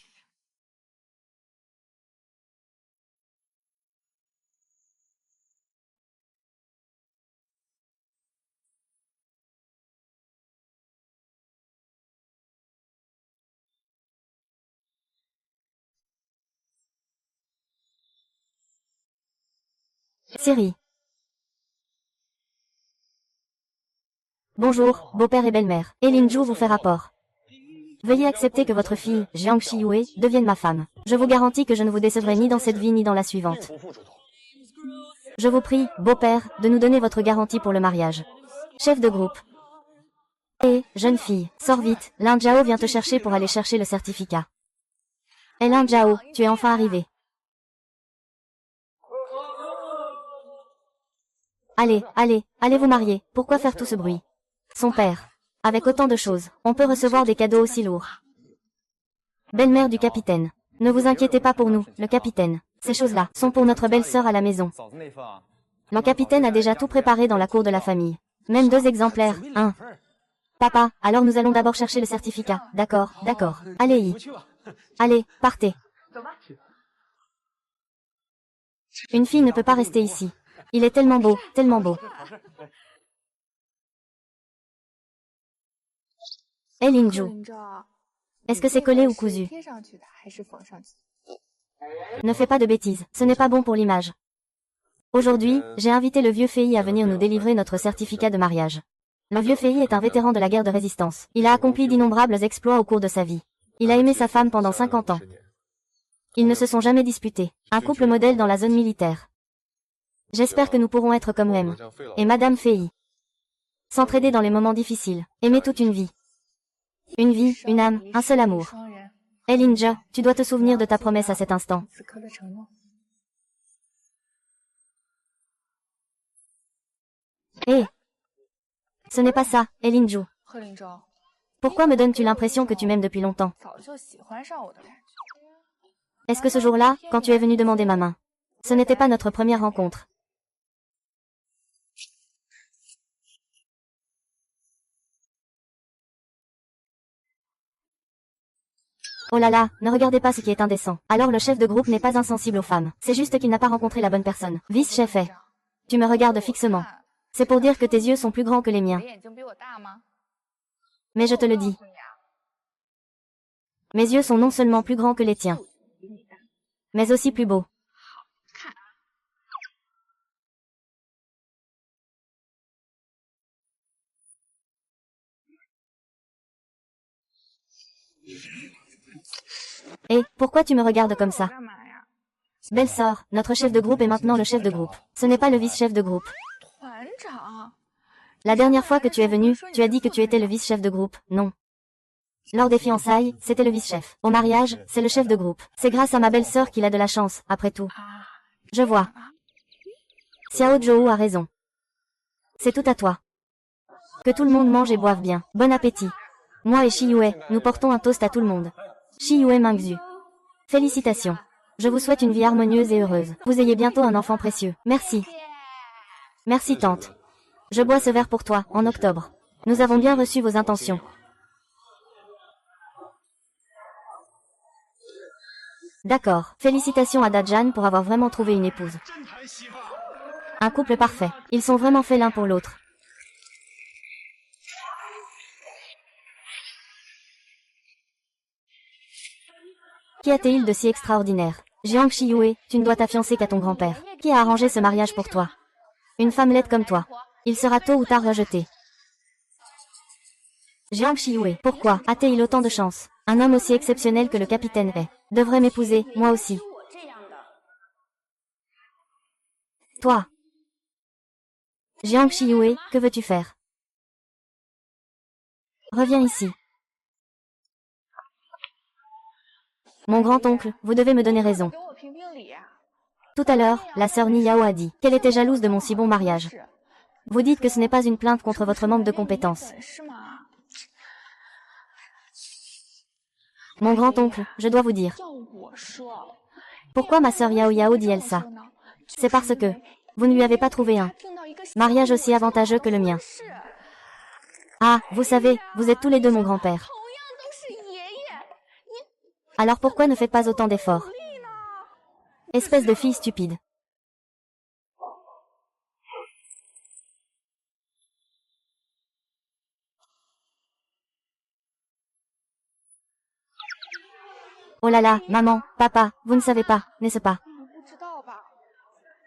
Siri. Bonjour, beau-père et belle-mère. Lin Ju vous fait rapport. Veuillez accepter que votre fille, Jiang Shiyue, devienne ma femme. Je vous garantis que je ne vous décevrai ni dans cette vie ni dans la suivante. Je vous prie, beau-père, de nous donner votre garantie pour le mariage. Chef de groupe. Hé, jeune fille, sors vite, Lin Jiao vient te chercher pour aller chercher le certificat. Hé Lin Jiao, tu es enfin arrivé. Allez, allez, allez vous marier, pourquoi faire tout ce bruit? Son père. Avec autant de choses, on peut recevoir des cadeaux aussi lourds. Belle-mère du capitaine. Ne vous inquiétez pas pour nous, le capitaine. Ces choses-là sont pour notre belle-sœur à la maison. Le capitaine a déjà tout préparé dans la cour de la famille. Même 2 exemplaires, 1. Papa, alors nous allons d'abord chercher le certificat. D'accord, d'accord. Allez-y. Allez, partez. Une fille ne peut pas rester ici. Il est tellement beau, tellement beau. Lin Ju. Est-ce que c'est collé ou cousu? Ne fais pas de bêtises, ce n'est pas bon pour l'image. Aujourd'hui, j'ai invité le vieux Fei à venir nous délivrer notre certificat de mariage. Le vieux Fei est un vétéran de la guerre de résistance. Il a accompli d'innombrables exploits au cours de sa vie. Il a aimé sa femme pendant 50 ans. Ils ne se sont jamais disputés. Un couple modèle dans la zone militaire. J'espère que nous pourrons être comme M. et Madame Fei. S'entraider dans les moments difficiles. Aimer toute une vie. Une vie, une âme, un seul amour. Lin Ju, tu dois te souvenir de ta promesse à cet instant. Hé, ce n'est pas ça, Lin Ju. Pourquoi me donnes-tu l'impression que tu m'aimes depuis longtemps? Est-ce que ce jour-là, quand tu es venu demander ma main, ce n'était pas notre première rencontre? Oh là là, ne regardez pas ce qui est indécent. Alors le chef de groupe n'est pas insensible aux femmes. C'est juste qu'il n'a pas rencontré la bonne personne. Vice-chef est. Tu me regardes fixement. C'est pour dire que tes yeux sont plus grands que les miens. Mais je te le dis. Mes yeux sont non seulement plus grands que les tiens, mais aussi plus beaux. Et pourquoi tu me regardes comme ça? Belle-sœur, notre chef de groupe est maintenant le chef de groupe. Ce n'est pas le vice-chef de groupe. La dernière fois que tu es venu, tu as dit que tu étais le vice-chef de groupe, non? Lors des fiançailles, c'était le vice-chef. Au mariage, c'est le chef de groupe. C'est grâce à ma belle-sœur qu'il a de la chance, après tout. Je vois. Xiao Zhou a raison. C'est tout à toi. Que tout le monde mange et boive bien. Bon appétit. Moi et Shiyue, nous portons un toast à tout le monde. Shiyue Mingzhu. Félicitations. Je vous souhaite une vie harmonieuse et heureuse. Vous ayez bientôt un enfant précieux. Merci. Merci tante. Je bois ce verre pour toi, en octobre. Nous avons bien reçu vos intentions. D'accord. Félicitations à Dajan pour avoir vraiment trouvé une épouse. Un couple parfait. Ils sont vraiment faits l'un pour l'autre. Qu'y a-t-il de si extraordinaire? Jiang Shiyue, tu ne dois ta fiancée qu'à ton grand-père. Qui a arrangé ce mariage pour toi? Une femmelette comme toi. Il sera tôt ou tard rejeté. Jiang Shiyue, pourquoi a-t-il autant de chance? Un homme aussi exceptionnel que le capitaine est devrait m'épouser, moi aussi. Toi. Jiang Shiyue, que veux-tu faire? Reviens ici. Mon grand-oncle, vous devez me donner raison. Tout à l'heure, la sœur Niyao a dit qu'elle était jalouse de mon si bon mariage. Vous dites que ce n'est pas une plainte contre votre manque de compétences. Mon grand-oncle, je dois vous dire. Pourquoi ma sœur Yao Yao dit-elle ça? C'est parce que vous ne lui avez pas trouvé un mariage aussi avantageux que le mien. Ah, vous savez, vous êtes tous les deux mon grand-père. Alors pourquoi ne faites pas autant d'efforts? Espèce de fille stupide. Oh là là, maman, papa, vous ne savez pas, n'est-ce pas?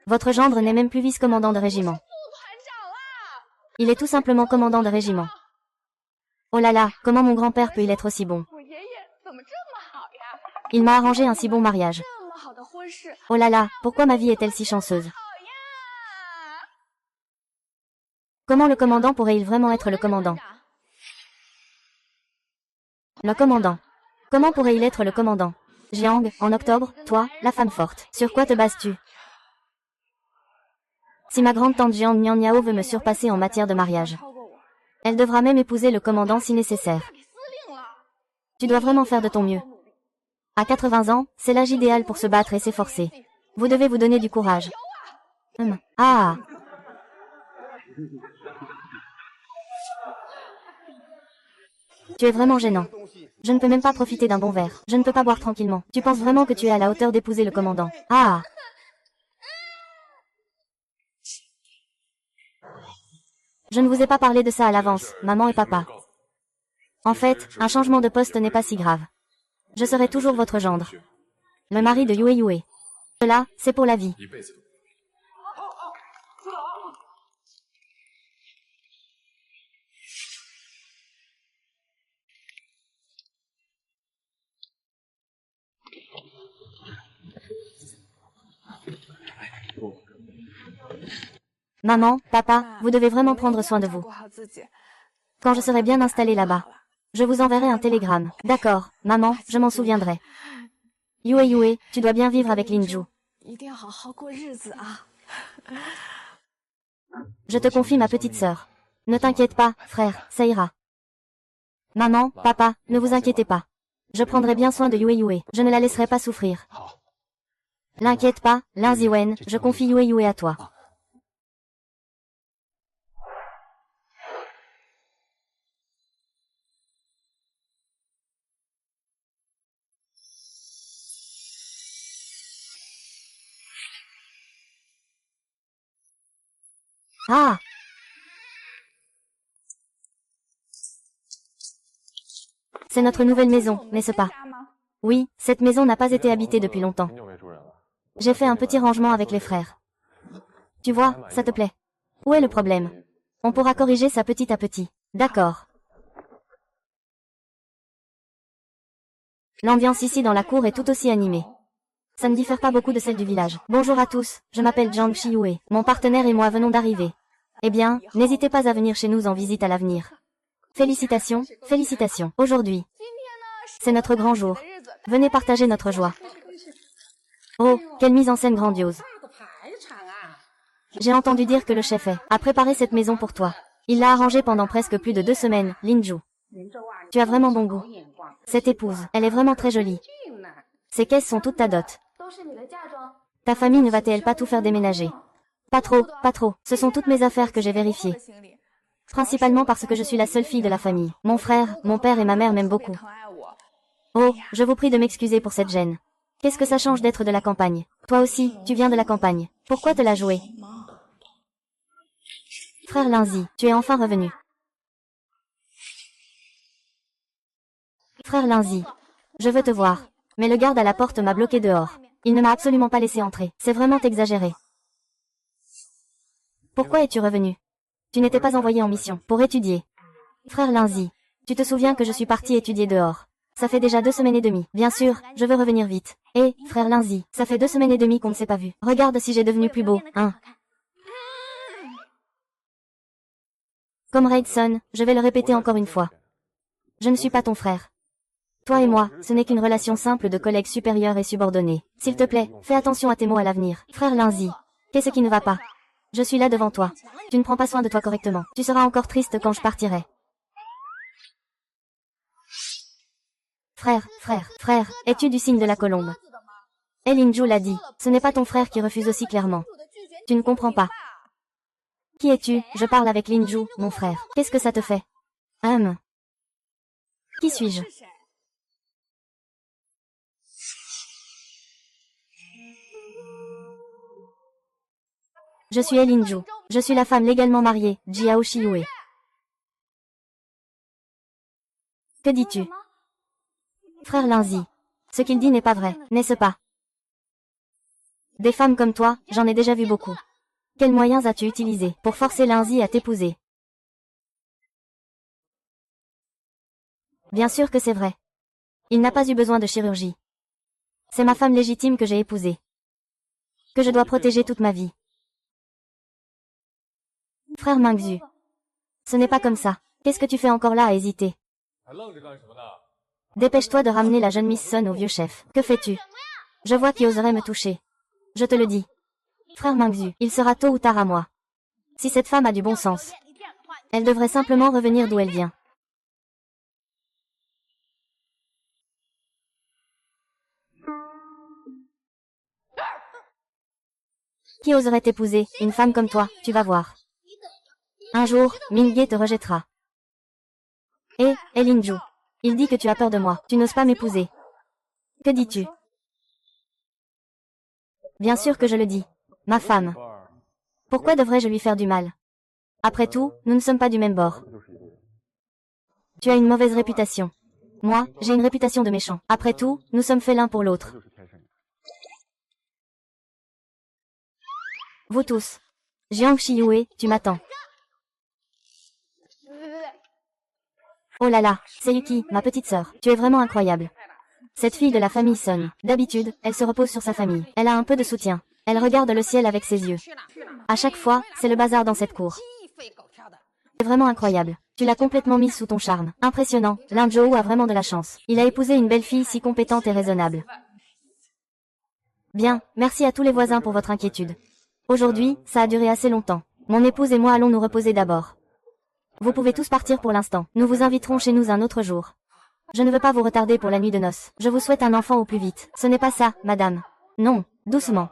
Votre gendre n'est même plus vice-commandant de régiment. Il est tout simplement commandant de régiment. Oh là là, comment mon grand-père peut-il être aussi bon? Il m'a arrangé un si bon mariage. Oh là là, pourquoi ma vie est-elle si chanceuse? Comment le commandant pourrait-il vraiment être le commandant? Le commandant. Comment pourrait-il être le commandant? Jiang, en octobre, toi, la femme forte. Sur quoi te bases-tu? Si ma grande-tante Jiang Nian Niao veut me surpasser en matière de mariage, elle devra même épouser le commandant si nécessaire. Tu dois vraiment faire de ton mieux. À 80 ans, c'est l'âge idéal pour se battre et s'efforcer. Vous devez vous donner du courage. Ah. Tu es vraiment gênant. Je ne peux même pas profiter d'un bon verre. Je ne peux pas boire tranquillement. Tu penses vraiment que tu es à la hauteur d'épouser le commandant? Ah. Je ne vous ai pas parlé de ça à l'avance, maman et papa. En fait, un changement de poste n'est pas si grave. Je serai toujours votre gendre. Le mari de Yue Yue. Cela, c'est pour la vie. Maman, papa, vous devez vraiment prendre soin de vous. Quand je serai bien installée là-bas, je vous enverrai un télégramme. D'accord, maman, je m'en souviendrai. Yue Yue, tu dois bien vivre avec Linju. Je te confie ma petite sœur. Ne t'inquiète pas, frère, ça ira. Maman, papa, ne vous inquiétez pas. Je prendrai bien soin de Yue Yue. Je ne la laisserai pas souffrir. L'inquiète pas, Lin Ziwen, je confie Yue Yue à toi. Ah! C'est notre nouvelle maison, n'est-ce pas? Oui, cette maison n'a pas été habitée depuis longtemps. J'ai fait un petit rangement avec les frères. Tu vois, ça te plaît? Où est le problème? On pourra corriger ça petit à petit. D'accord. L'ambiance ici dans la cour est tout aussi animée. Ça ne diffère pas beaucoup de celle du village. Bonjour à tous, je m'appelle Jiang Shiyue. Mon partenaire et moi venons d'arriver. Eh bien, n'hésitez pas à venir chez nous en visite à l'avenir. Félicitations, félicitations. Aujourd'hui, c'est notre grand jour. Venez partager notre joie. Oh, quelle mise en scène grandiose. J'ai entendu dire que le chef a préparé cette maison pour toi. Il l'a arrangée pendant presque plus de 2 semaines, Linju. Tu as vraiment bon goût. Cette épouse, elle est vraiment très jolie. Ces caisses sont toutes ta dot. Ta famille ne va-t-elle pas tout faire déménager? Pas trop, pas trop. Ce sont toutes mes affaires que j'ai vérifiées. Principalement parce que je suis la seule fille de la famille. Mon frère, mon père et ma mère m'aiment beaucoup. Oh, je vous prie de m'excuser pour cette gêne. Qu'est-ce que ça change d'être de la campagne? Toi aussi, tu viens de la campagne. Pourquoi te la jouer? Frère Linzi, tu es enfin revenu. Frère Linzi, je veux te voir. Mais le garde à la porte m'a bloqué dehors. Il ne m'a absolument pas laissé entrer. C'est vraiment exagéré. Pourquoi es-tu revenu? Tu n'étais pas envoyé en mission pour étudier. Frère Linzi, tu te souviens que je suis parti étudier dehors? Ça fait déjà 2 semaines et demie. Bien sûr, je veux revenir vite. Et, frère Linzi, ça fait 2 semaines et demie qu'on ne s'est pas vu. Regarde si j'ai devenu plus beau, hein. Comme Raidson, je vais le répéter encore une fois. Je ne suis pas ton frère. Toi et moi, ce n'est qu'une relation simple de collègues supérieurs et subordonnés. S'il te plaît, fais attention à tes mots à l'avenir. Frère Linzi, qu'est-ce qui ne va pas? Je suis là devant toi. Tu ne prends pas soin de toi correctement. Tu seras encore triste quand je partirai. Frère, es-tu du signe de la colombe? Linju l'a dit, ce n'est pas ton frère qui refuse aussi clairement. Tu ne comprends pas. Qui es-tu? Je parle avec Linju, mon frère. Qu'est-ce que ça te fait? Qui suis-je? Je suis Elinju. Je suis la femme légalement mariée, Jiao Shiyue. Que dis-tu? Frère Linzi. Ce qu'il dit n'est pas vrai, n'est-ce pas? Des femmes comme toi, j'en ai déjà vu beaucoup. Quels moyens as-tu utilisés pour forcer Linzi à t'épouser? Bien sûr que c'est vrai. Il n'a pas eu besoin de chirurgie. C'est ma femme légitime que j'ai épousée. Que je dois protéger toute ma vie. Frère Mingzu. Ce n'est pas comme ça. Qu'est-ce que tu fais encore là à hésiter? Dépêche-toi de ramener la jeune Miss Sun au vieux chef. Que fais-tu? Je vois qui oserait me toucher. Je te le dis. Frère Mingzu, il sera tôt ou tard à moi. Si cette femme a du bon sens, elle devrait simplement revenir d'où elle vient. Qui oserait t'épouser, une femme comme toi, tu vas voir. Un jour, Mingye te rejettera. Hé, Elinju. Il dit que tu as peur de moi, tu n'oses pas m'épouser. Que dis-tu? Bien sûr que je le dis. Ma femme. Pourquoi devrais-je lui faire du mal? Après tout, nous ne sommes pas du même bord. Tu as une mauvaise réputation. Moi, j'ai une réputation de méchant. Après tout, nous sommes faits l'un pour l'autre. Vous tous. Jiang Shiyue, tu m'attends. Oh là là, c'est Yuki, ma petite sœur. Tu es vraiment incroyable. Cette fille de la famille Sun. D'habitude, elle se repose sur sa famille. Elle a un peu de soutien. Elle regarde le ciel avec ses yeux. À chaque fois, c'est le bazar dans cette cour. C'est vraiment incroyable. Tu l'as complètement mise sous ton charme. Impressionnant, Lin Zhou a vraiment de la chance. Il a épousé une belle fille si compétente et raisonnable. Bien, merci à tous les voisins pour votre inquiétude. Aujourd'hui, ça a duré assez longtemps. Mon épouse et moi allons nous reposer d'abord. Vous pouvez tous partir pour l'instant. Nous vous inviterons chez nous un autre jour. Je ne veux pas vous retarder pour la nuit de noces. Je vous souhaite un enfant au plus vite. Ce n'est pas ça, madame. Non, doucement.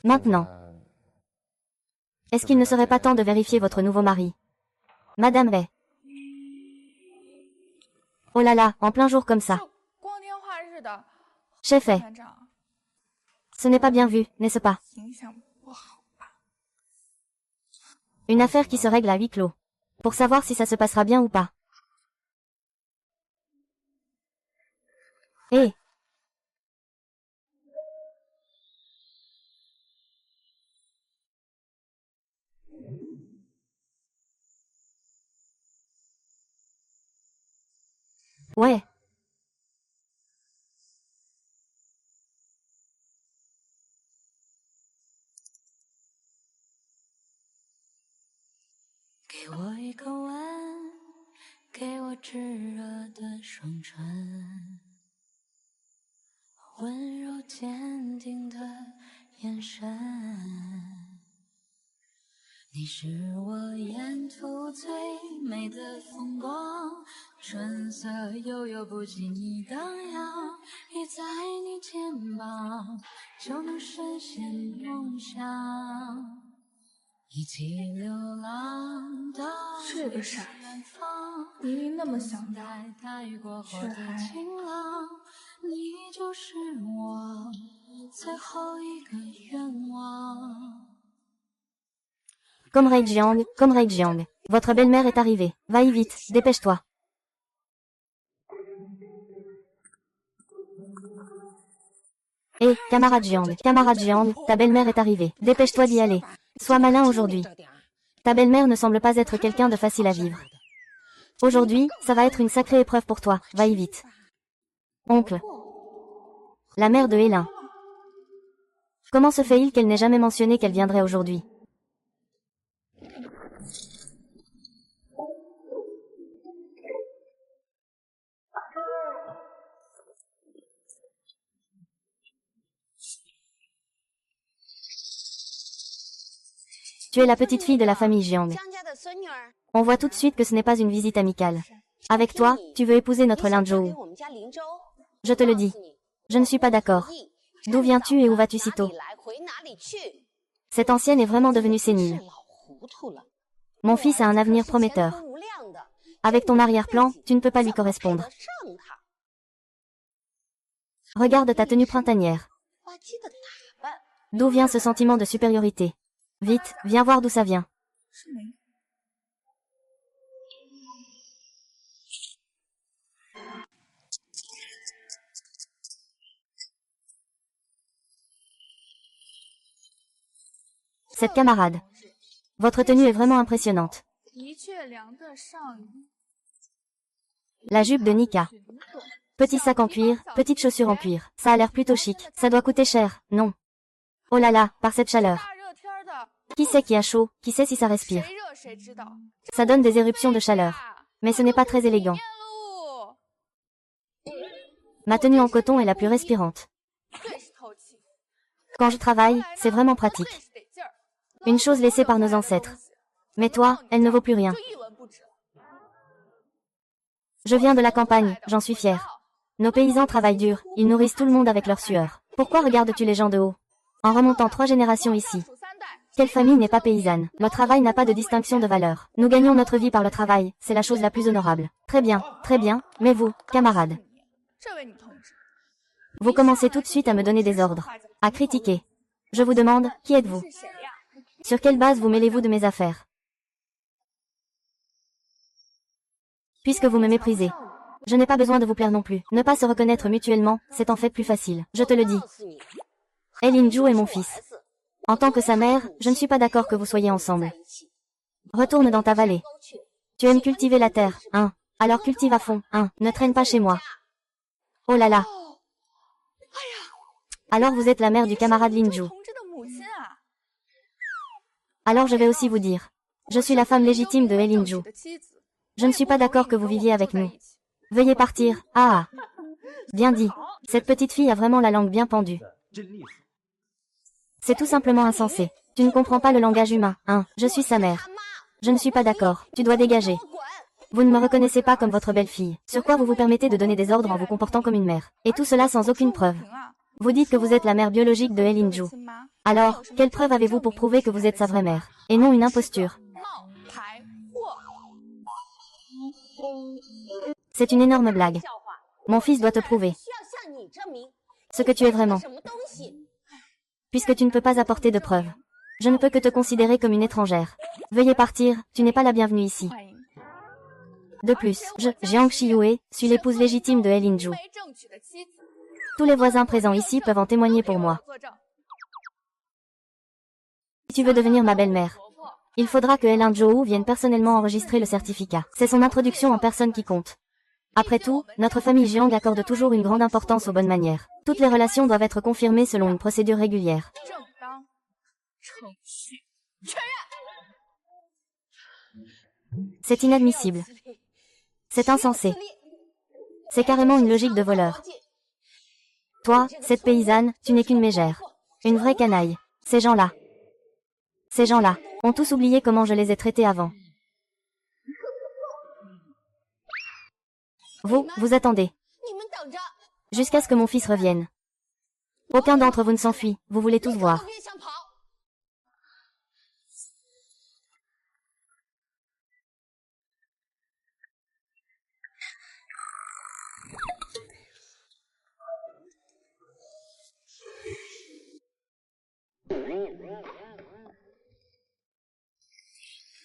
Maintenant. Est-ce qu'il ne serait pas temps de vérifier votre nouveau mari? Madame Ray. Oh là là, en plein jour comme ça. Chef est. Ce n'est pas bien vu, n'est-ce pas? Une affaire qui se règle à huis clos. Pour savoir si ça se passera bien ou pas. Eh. Ouais. Comme Ray Jiang, comme Ray Jiang. Votre belle-mère est arrivée. Va-y vite, dépêche-toi. Hé, camarade Jiang, ta belle-mère est arrivée. Dépêche-toi d'y aller. Sois malin aujourd'hui. Ta belle-mère ne semble pas être quelqu'un de facile à vivre. Aujourd'hui, ça va être une sacrée épreuve pour toi. Va-y vite. Oncle. La mère de Hélin. Comment se fait-il qu'elle n'ait jamais mentionné qu'elle viendrait aujourd'hui? Tu es la petite fille de la famille Jiang. On voit tout de suite que ce n'est pas une visite amicale. Avec toi, tu veux épouser notre Linzhou. Je te le dis. Je ne suis pas d'accord. D'où viens-tu et où vas-tu si tôt? Cette ancienne est vraiment devenue sénile. Mon fils a un avenir prometteur. Avec ton arrière-plan, tu ne peux pas lui correspondre. Regarde ta tenue printanière. D'où vient ce sentiment de supériorité? Vite, viens voir d'où ça vient. Cette camarade. Votre tenue est vraiment impressionnante. La jupe de Nika. Petit sac en cuir, petites chaussures en cuir. Ça a l'air plutôt chic. Ça doit coûter cher, non? Oh là là, par cette chaleur. Qui sait qui a chaud, qui sait si ça respire? Ça donne des éruptions de chaleur. Mais ce n'est pas très élégant. Ma tenue en coton est la plus respirante. Quand je travaille, c'est vraiment pratique. Une chose laissée par nos ancêtres. Mais toi, elle ne vaut plus rien. Je viens de la campagne, j'en suis fière. Nos paysans travaillent dur, ils nourrissent tout le monde avec leur sueur. Pourquoi regardes-tu les gens de haut? En remontant 3 générations ici. Quelle famille n'est pas paysanne? Le travail n'a pas de distinction de valeur. Nous gagnons notre vie par le travail, c'est la chose la plus honorable. Très bien, mais vous, camarades. Vous commencez tout de suite à me donner des ordres, à critiquer. Je vous demande, qui êtes-vous? Sur quelle base vous mêlez-vous de mes affaires? Puisque vous me méprisez. Je n'ai pas besoin de vous plaire non plus. Ne pas se reconnaître mutuellement, c'est en fait plus facile. Je te le dis. Linzhou est mon fils. En tant que sa mère, je ne suis pas d'accord que vous soyez ensemble. Retourne dans ta vallée. Tu aimes cultiver la terre, hein? Alors cultive à fond, hein? Ne traîne pas chez moi. Oh là là. Alors vous êtes la mère du camarade Linzhou. Alors je vais aussi vous dire. Je suis la femme légitime de Linzhou. Je ne suis pas d'accord que vous viviez avec nous. Veuillez partir. Ah. Bien dit. Cette petite fille a vraiment la langue bien pendue. C'est tout simplement insensé. Tu ne comprends pas le langage humain, hein? Je suis sa mère. Je ne suis pas d'accord. Tu dois dégager. Vous ne me reconnaissez pas comme votre belle-fille. Sur quoi vous vous permettez de donner des ordres en vous comportant comme une mère. Et tout cela sans aucune preuve. Vous dites que vous êtes la mère biologique de Linzhou. Alors, quelle preuve avez-vous pour prouver que vous êtes sa vraie mère? Et non une imposture. C'est une énorme blague. Mon fils doit te prouver ce que tu es vraiment. Puisque tu ne peux pas apporter de preuves. Je ne peux que te considérer comme une étrangère. Veuillez partir, tu n'es pas la bienvenue ici. De plus, Jiang Shiyue, suis l'épouse légitime de Linzhou. Tous les voisins présents ici peuvent en témoigner pour moi. Si tu veux devenir ma belle-mère, il faudra que Linzhou vienne personnellement enregistrer le certificat. C'est son introduction en personne qui compte. Après tout, notre famille Jiang accorde toujours une grande importance aux bonnes manières. Toutes les relations doivent être confirmées selon une procédure régulière. C'est inadmissible. C'est insensé. C'est carrément une logique de voleur. Toi, cette paysanne, tu n'es qu'une mégère. Une vraie canaille. Ces gens-là ont tous oublié comment je les ai traités avant. Vous attendez. Jusqu'à ce que mon fils revienne. Aucun d'entre vous ne s'enfuit, vous voulez tous voir.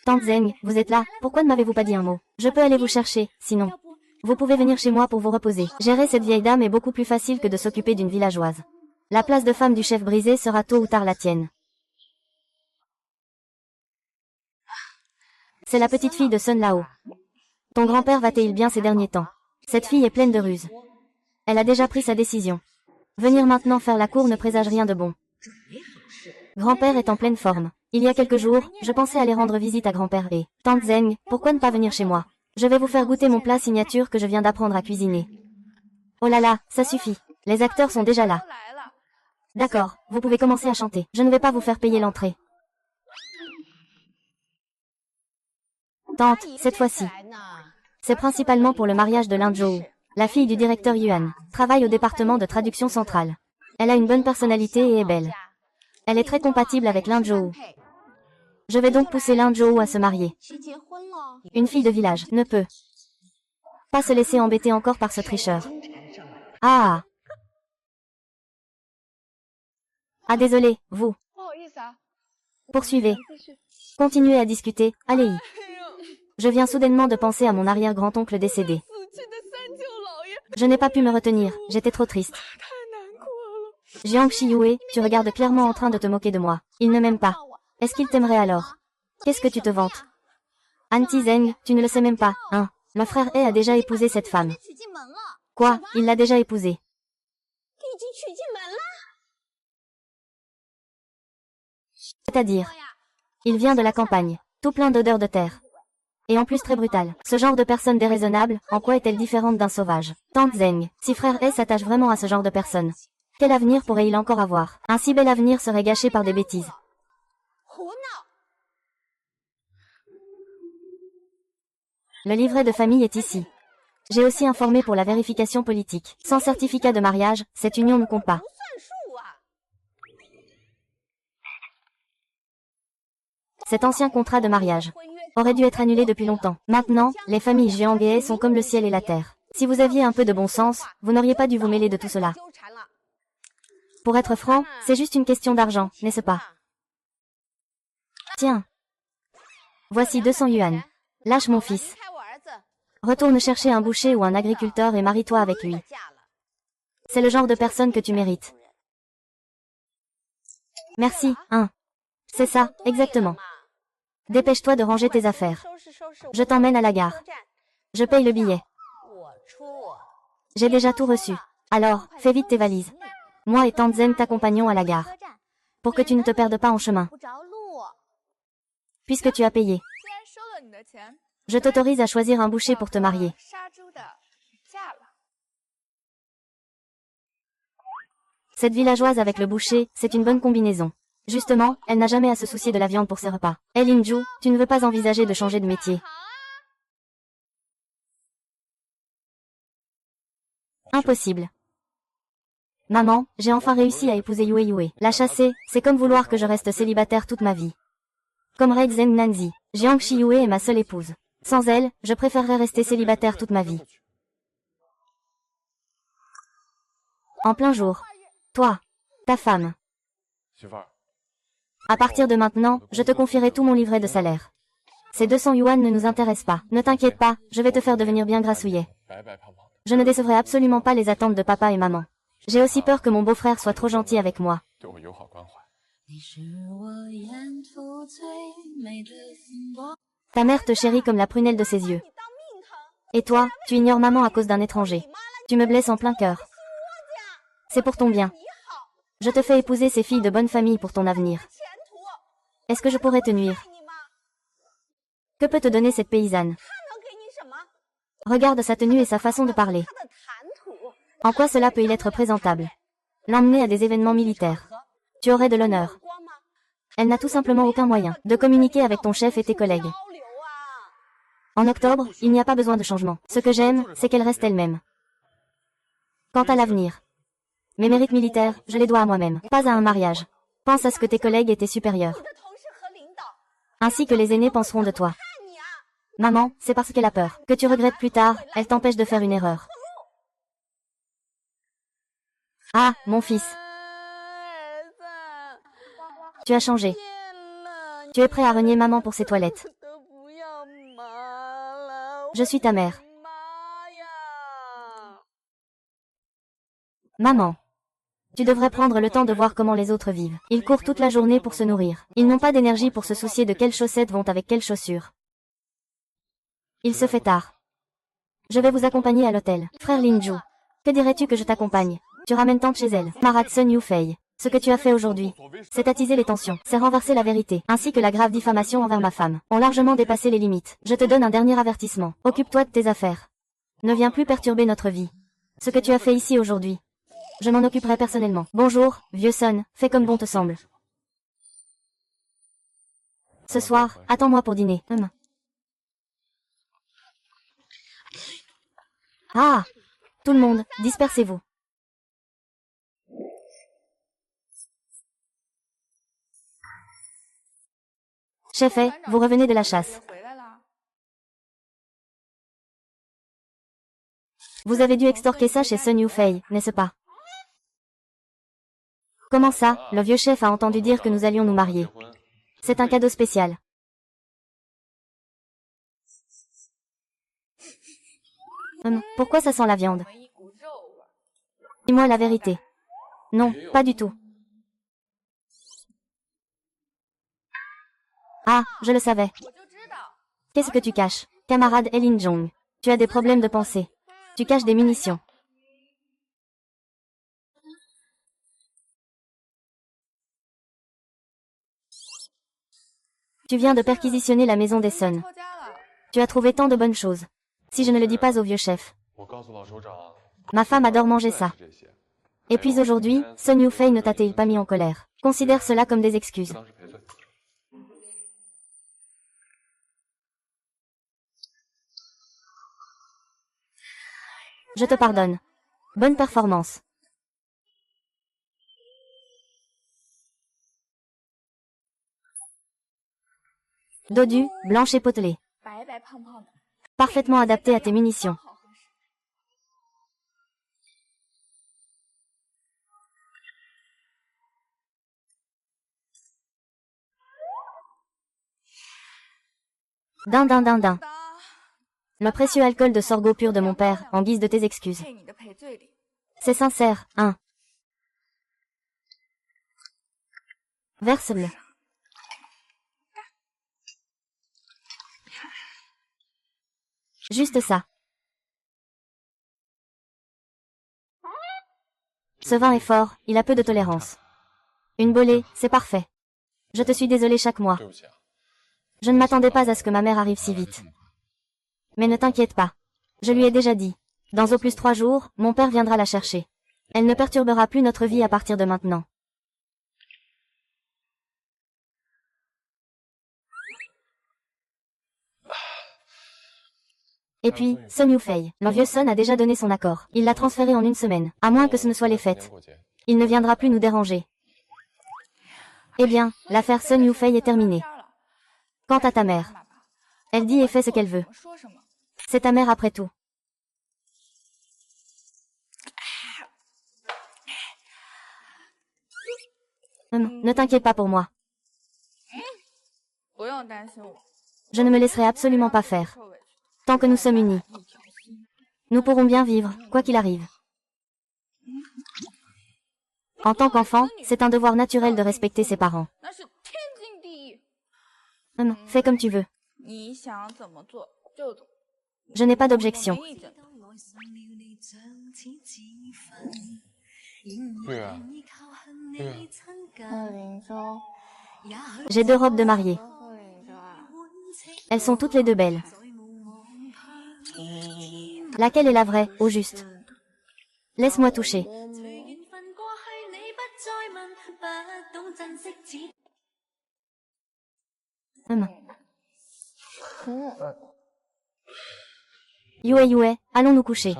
Tante Zeng, vous êtes là, pourquoi ne m'avez-vous pas dit un mot? Je peux aller vous chercher, sinon. Vous pouvez venir chez moi pour vous reposer. Gérer cette vieille dame est beaucoup plus facile que de s'occuper d'une villageoise. La place de femme du chef brisé sera tôt ou tard la tienne. C'est la petite fille de Sun Lao. Ton grand-père va-t-il bien ces derniers temps? Cette fille est pleine de ruses. Elle a déjà pris sa décision. Venir maintenant faire la cour ne présage rien de bon. Grand-père est en pleine forme. Il y a quelques jours, je pensais aller rendre visite à grand-père et... Tante Zeng, pourquoi ne pas venir chez moi? Je vais vous faire goûter mon plat signature que je viens d'apprendre à cuisiner. Oh là là, ça suffit. Les acteurs sont déjà là. D'accord, vous pouvez commencer à chanter. Je ne vais pas vous faire payer l'entrée. Tante, cette fois-ci. C'est principalement pour le mariage de Linzhou. La fille du directeur Yuan travaille au département de traduction centrale. Elle a une bonne personnalité et est belle. Elle est très compatible avec Linzhou. Je vais donc pousser Linzhou à se marier. Une fille de village ne peut pas se laisser embêter encore par ce tricheur. Ah. Ah désolé, vous. Poursuivez. Continuez à discuter, allez-y. Je viens soudainement de penser à mon arrière-grand-oncle décédé. Je n'ai pas pu me retenir, j'étais trop triste. Jiang Shiyue, tu regardes clairement en train de te moquer de moi. Il ne m'aime pas. Est-ce qu'il t'aimerait alors? Qu'est-ce que tu te vantes? Anti Zeng, tu ne le sais même pas, hein? Mon frère He a déjà épousé cette femme. Quoi? Il l'a déjà épousée? C'est-à-dire, il vient de la campagne, tout plein d'odeurs de terre. Et en plus très brutal. Ce genre de personne déraisonnable, en quoi est-elle différente d'un sauvage? Tante Zeng, si frère He s'attache vraiment à ce genre de personne, quel avenir pourrait-il encore avoir? Un si bel avenir serait gâché par des bêtises. Le livret de famille est ici. J'ai aussi informé pour la vérification politique. Sans certificat de mariage, cette union ne compte pas. Cet ancien contrat de mariage aurait dû être annulé depuis longtemps. Maintenant, les familles Jiang et He sont comme le ciel et la terre. Si vous aviez un peu de bon sens, vous n'auriez pas dû vous mêler de tout cela. Pour être franc, c'est juste une question d'argent, n'est-ce pas? Tiens. Voici 200 yuan. Lâche mon fils. Retourne chercher un boucher ou un agriculteur et marie-toi avec lui. C'est le genre de personne que tu mérites. Merci, hein. C'est ça, exactement. Dépêche-toi de ranger tes affaires. Je t'emmène à la gare. Je paye le billet. J'ai déjà tout reçu. Alors, fais vite tes valises. Moi et Tante Zeng t'accompagnons à la gare. Pour que tu ne te perdes pas en chemin. Puisque tu as payé. Je t'autorise à choisir un boucher pour te marier. Cette villageoise avec le boucher, c'est une bonne combinaison. Justement, elle n'a jamais à se soucier de la viande pour ses repas. Hey Linju, tu ne veux pas envisager de changer de métier? Impossible. Maman, j'ai enfin réussi à épouser Yue Yue. La chasser, c'est comme vouloir que je reste célibataire toute ma vie. Comme Rei Zeng Nanzi, Jiang Shiyue est ma seule épouse. Sans elle, je préférerais rester célibataire toute ma vie. En plein jour. Toi. Ta femme. À partir de maintenant, je te confierai tout mon livret de salaire. Ces 200 yuan ne nous intéressent pas. Ne t'inquiète pas, je vais te faire devenir bien grassouillet. Je ne décevrai absolument pas les attentes de papa et maman. J'ai aussi peur que mon beau-frère soit trop gentil avec moi. Ta mère te chérit comme la prunelle de ses yeux. Et toi, tu ignores maman à cause d'un étranger. Tu me blesses en plein cœur. C'est pour ton bien. Je te fais épouser ces filles de bonne famille pour ton avenir. Est-ce que je pourrais te nuire? Que peut te donner cette paysanne? Regarde sa tenue et sa façon de parler. En quoi cela peut-il être présentable? L'emmener à des événements militaires. Tu aurais de l'honneur. Elle n'a tout simplement aucun moyen de communiquer avec ton chef et tes collègues. En octobre, il n'y a pas besoin de changement. Ce que j'aime, c'est qu'elle reste elle-même. Quant à l'avenir, mes mérites militaires, je les dois à moi-même, pas à un mariage. Pense à ce que tes collègues et tes supérieurs, ainsi que les aînés penseront de toi. Maman, c'est parce qu'elle a peur que tu regrettes plus tard, elle t'empêche de faire une erreur. Ah, mon fils. Tu as changé. Tu es prêt à renier maman pour ses toilettes. Je suis ta mère. Maman. Tu devrais prendre le temps de voir comment les autres vivent. Ils courent toute la journée pour se nourrir. Ils n'ont pas d'énergie pour se soucier de quelles chaussettes vont avec quelles chaussures. Il se fait tard. Je vais vous accompagner à l'hôtel. Frère Linju, que dirais-tu que je t'accompagne? Tu ramènes tante chez elle. Maratsun Yufei. Ce que tu as fait aujourd'hui, c'est attiser les tensions, c'est renverser la vérité, ainsi que la grave diffamation envers ma femme, ont largement dépassé les limites. Je te donne un dernier avertissement. Occupe-toi de tes affaires. Ne viens plus perturber notre vie. Ce que tu as fait ici aujourd'hui, je m'en occuperai personnellement. Bonjour, vieux son, fais comme bon te semble. Ce soir, attends-moi pour dîner. Ah! Tout le monde, dispersez-vous. Chef, vous revenez de la chasse. Vous avez dû extorquer ça chez Sun Yufei, n'est-ce pas? Comment ça, le vieux chef a entendu dire que nous allions nous marier. C'est un cadeau spécial. Pourquoi ça sent la viande? Dis-moi la vérité. Non, pas du tout. Ah, je le savais. Qu'est-ce que tu caches, camarade Elin Jong? Tu as des problèmes de pensée. Tu caches des munitions. Tu viens de perquisitionner la maison des Sun. Tu as trouvé tant de bonnes choses. Si je ne le dis pas au vieux chef. Ma femme adore manger ça. Et puis aujourd'hui, Sun Yufei ne t'a-t-il pas mis en colère? Considère cela comme des excuses. Je te pardonne. Bonne performance. Dodu, blanche et potelée. Parfaitement adapté à tes munitions. Din. Le précieux alcool de sorgho pur de mon père, en guise de tes excuses. C'est sincère, hein. Verse-le. Juste ça. Ce vin est fort, il a peu de tolérance. Une bolée, c'est parfait. Je te suis désolé chaque mois. Je ne m'attendais pas à ce que ma mère arrive si vite. Mais ne t'inquiète pas. Je lui ai déjà dit. Dans au plus 3 jours, mon père viendra la chercher. Elle ne perturbera plus notre vie à partir de maintenant. Et puis, Sun Yufei, le vieux Sun a déjà donné son accord. Il l'a transféré en 1 semaine, à moins que ce ne soit les fêtes. Il ne viendra plus nous déranger. Eh bien, l'affaire Sun Yufei est terminée. Quant à ta mère, elle dit et fait ce qu'elle veut. C'est ta mère après tout. Ne t'inquiète pas pour moi. Je ne me laisserai absolument pas faire. Tant que nous sommes unis. Nous pourrons bien vivre, quoi qu'il arrive. En tant qu'enfant, c'est un devoir naturel de respecter ses parents. Fais comme tu veux. Je n'ai pas d'objection. J'ai 2 robes de mariée. Elles sont toutes les 2 belles. Laquelle est la vraie, au juste? Laisse-moi toucher. Yue, allons nous coucher.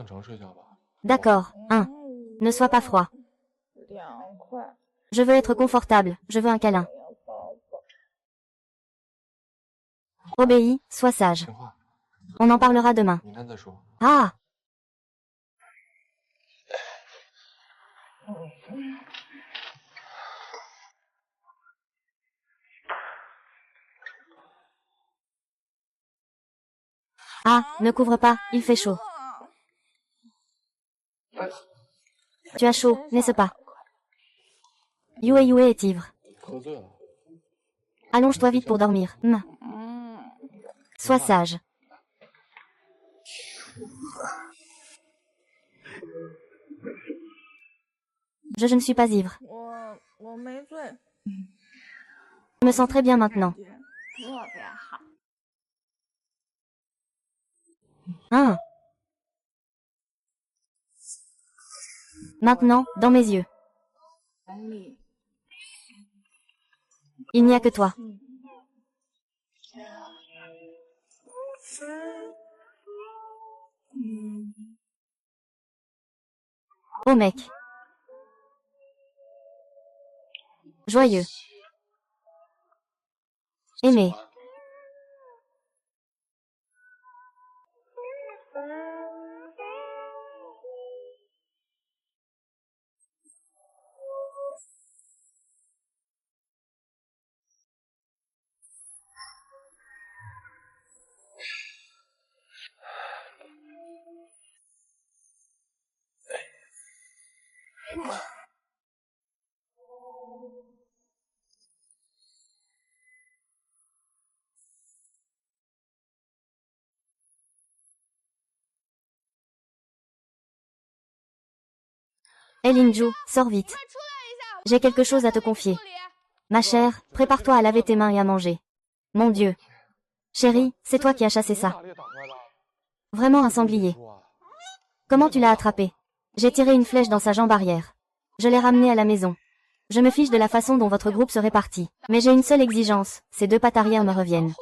D'accord, ne sois pas froid. Je veux être confortable, je veux un câlin. Obéis, sois sage. On en parlera demain. Ah! Ah, ne couvre pas, il fait chaud. Tu as chaud, n'est-ce pas? Yue est ivre. Allonge-toi vite pour dormir. Sois sage. Je ne suis pas ivre. Je me sens très bien maintenant. Maintenant, dans mes yeux. Il n'y a que toi. Oh mec. Joyeux. Aimé. Hé Linju, sors vite. J'ai quelque chose à te confier. Ma chère, prépare-toi à laver tes mains et à manger. Mon Dieu. Chérie, c'est toi qui as chassé ça. Vraiment un sanglier. Comment tu l'as attrapé? J'ai tiré une flèche dans sa jambe arrière. Je l'ai ramené à la maison. Je me fiche de la façon dont votre groupe se répartit. Mais j'ai une seule exigence, ces deux pattes arrière me reviennent.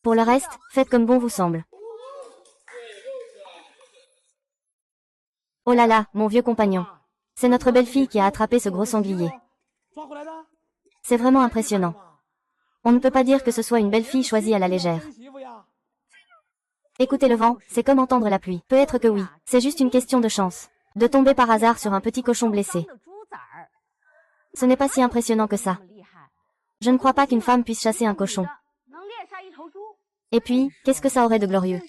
Pour le reste, faites comme bon vous semble. Oh là là, mon vieux compagnon. C'est notre belle-fille qui a attrapé ce gros sanglier. C'est vraiment impressionnant. On ne peut pas dire que ce soit une belle-fille choisie à la légère. Écoutez le vent, c'est comme entendre la pluie. Peut-être que oui, c'est juste une question de chance. De tomber par hasard sur un petit cochon blessé. Ce n'est pas si impressionnant que ça. Je ne crois pas qu'une femme puisse chasser un cochon. Et puis, qu'est-ce que ça aurait de glorieux?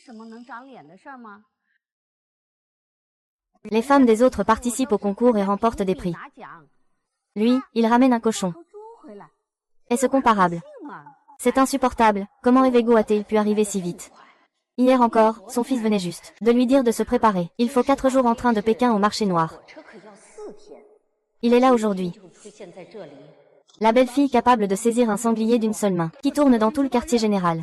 Les femmes des autres participent au concours et remportent des prix. Lui, il ramène un cochon. Est-ce comparable? C'est insupportable, comment Evego a-t-il pu arriver si vite? Hier encore, son fils venait juste de lui dire de se préparer. Il faut 4 jours en train de Pékin au marché noir. Il est là aujourd'hui. La belle-fille capable de saisir un sanglier d'une seule main, qui tourne dans tout le quartier général.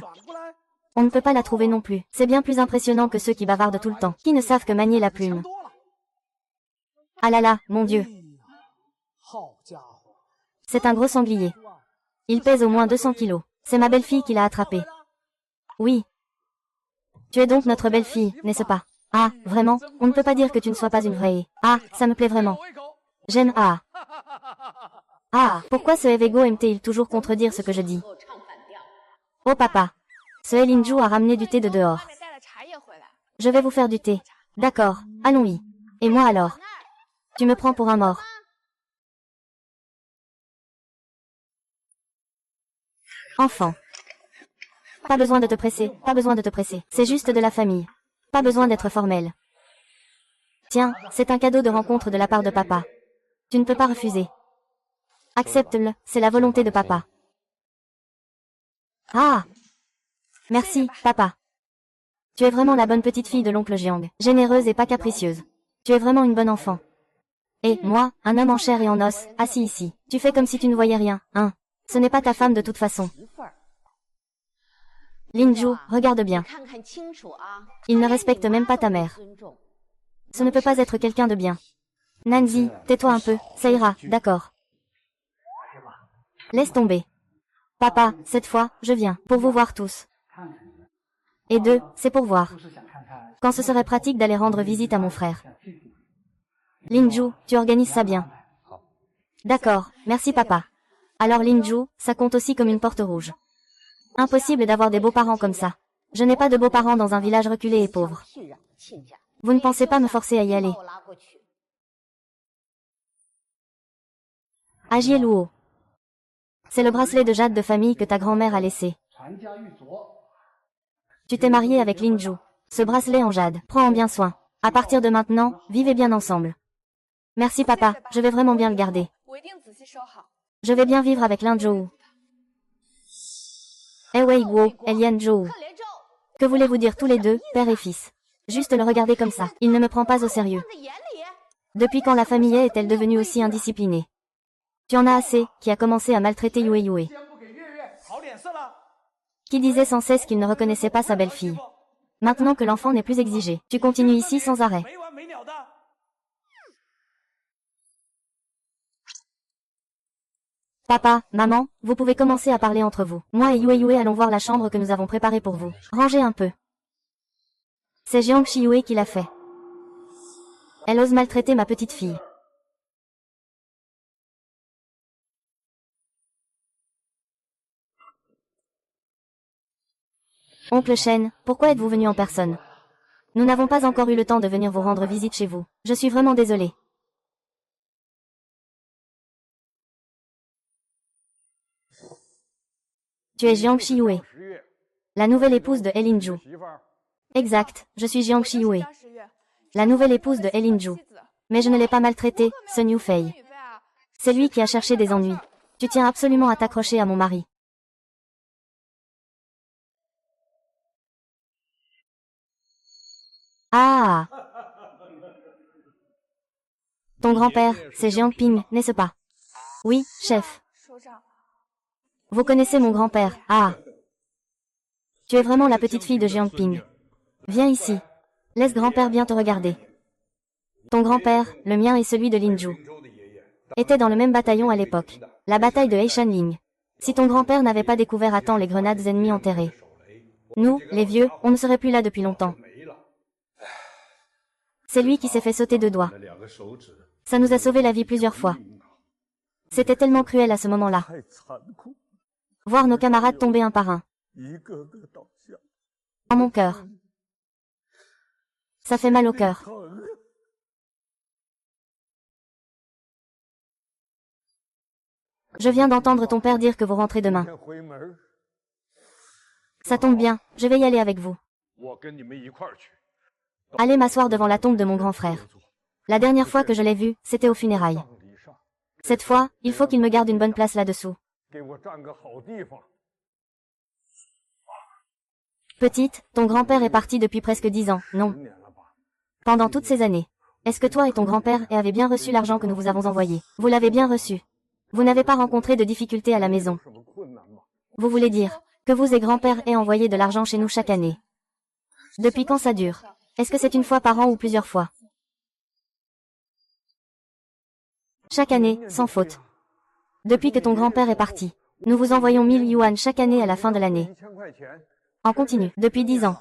On ne peut pas la trouver non plus. C'est bien plus impressionnant que ceux qui bavardent tout le temps, qui ne savent que manier la plume. Ah là là, mon Dieu. C'est un gros sanglier. Il pèse au moins 200 kilos. C'est ma belle-fille qui l'a attrapé. Oui. Tu es donc notre belle-fille, n'est-ce pas? Ah, vraiment? On ne peut pas dire que tu ne sois pas une vraie. Ah, ça me plaît vraiment. J'aime ah. Ah, pourquoi ce Evego aime-t-il toujours contredire ce que je dis? Oh papa. Ce Linju a ramené du thé de dehors. Je vais vous faire du thé. D'accord, allons-y. Et moi alors? Tu me prends pour un mort. Enfant. Pas besoin de te presser, pas besoin de te presser. C'est juste de la famille. Pas besoin d'être formel. Tiens, c'est un cadeau de rencontre de la part de papa. Tu ne peux pas refuser. Accepte-le, c'est la volonté de papa. Ah! Merci, papa. Tu es vraiment la bonne petite fille de l'oncle Jiang, généreuse et pas capricieuse. Tu es vraiment une bonne enfant. Et, moi, un homme en chair et en os, assis ici. Tu fais comme si tu ne voyais rien, hein? Ce n'est pas ta femme de toute façon. Linju, regarde bien. Il ne respecte même pas ta mère. Ce ne peut pas être quelqu'un de bien. Nanzi, tais-toi un peu, ça ira, d'accord. Laisse tomber. Papa, cette fois, je viens, pour vous voir tous. Et 2, c'est pour voir. Quand ce serait pratique d'aller rendre visite à mon frère. Linju, tu organises ça bien. D'accord, merci papa. Alors Linju, ça compte aussi comme une porte rouge. Impossible d'avoir des beaux-parents comme ça. Je n'ai pas de beaux-parents dans un village reculé et pauvre. Vous ne pensez pas me forcer à y aller. Agier Luo. C'est le bracelet de jade de famille que ta grand-mère a laissé. Tu t'es marié avec Linju. Ce bracelet en jade, prends en bien soin. À partir de maintenant, vivez bien ensemble. Merci papa, je vais vraiment bien le garder. Je vais bien vivre avec Linju. Wei Guo, Elian Zhou. Que voulez-vous dire tous les deux, père et fils? Juste le regarder comme ça, il ne me prend pas au sérieux. Depuis quand la famille est-elle devenue aussi indisciplinée? Tu en as assez, qui a commencé à maltraiter Yue Yue. Qui disait sans cesse qu'il ne reconnaissait pas sa belle-fille. Maintenant que l'enfant n'est plus exigé, tu continues ici sans arrêt. Papa, maman, vous pouvez commencer à parler entre vous. Moi et Yue Yue allons voir la chambre que nous avons préparée pour vous. Rangez un peu. C'est Jiang Shiyue qui l'a fait. Elle ose maltraiter ma petite fille. Oncle Shen, pourquoi êtes-vous venu en personne? Nous n'avons pas encore eu le temps de venir vous rendre visite chez vous. Je suis vraiment désolée. Tu es Jiang Shiyue, la nouvelle épouse de Elinju. Exact, je suis Jiang Shiyue, la nouvelle épouse de Elinju. Mais je ne l'ai pas maltraité, Sun Yufei. C'est lui qui a cherché des ennuis. Tu tiens absolument à t'accrocher à mon mari. Ah! Ton grand-père, c'est Jiang Ping, n'est-ce pas? Oui, chef. Vous connaissez mon grand-père, ah! Tu es vraiment la petite fille de Jiang Ping. Viens ici. Laisse grand-père bien te regarder. Ton grand-père, le mien et celui de Linju, étaient dans le même bataillon à l'époque, la bataille de Heishanling. Si ton grand-père n'avait pas découvert à temps les grenades ennemies enterrées, nous, les vieux, on ne serait plus là depuis longtemps. C'est lui qui s'est fait sauter 2 doigts. Ça nous a sauvé la vie plusieurs fois. C'était tellement cruel à ce moment-là. Voir nos camarades tomber un par un. En mon cœur. Ça fait mal au cœur. Je viens d'entendre ton père dire que vous rentrez demain. Ça tombe bien, je vais y aller avec vous. Allez m'asseoir devant la tombe de mon grand frère. La dernière fois que je l'ai vu, c'était aux funérailles. Cette fois, il faut qu'il me garde une bonne place là-dessous. Petite, ton grand-père est parti depuis presque 10 ans, non? Pendant toutes ces années. Est-ce que toi et ton grand-père avez bien reçu l'argent que nous vous avons envoyé? Vous l'avez bien reçu. Vous n'avez pas rencontré de difficultés à la maison. Vous voulez dire que vous et grand-père aient envoyé de l'argent chez nous chaque année? Depuis quand ça dure? Est-ce que c'est une fois par an ou plusieurs fois? Chaque année, sans faute. Depuis que ton grand-père est parti, nous vous envoyons 1000 yuan chaque année à la fin de l'année. En continu, depuis 10 ans.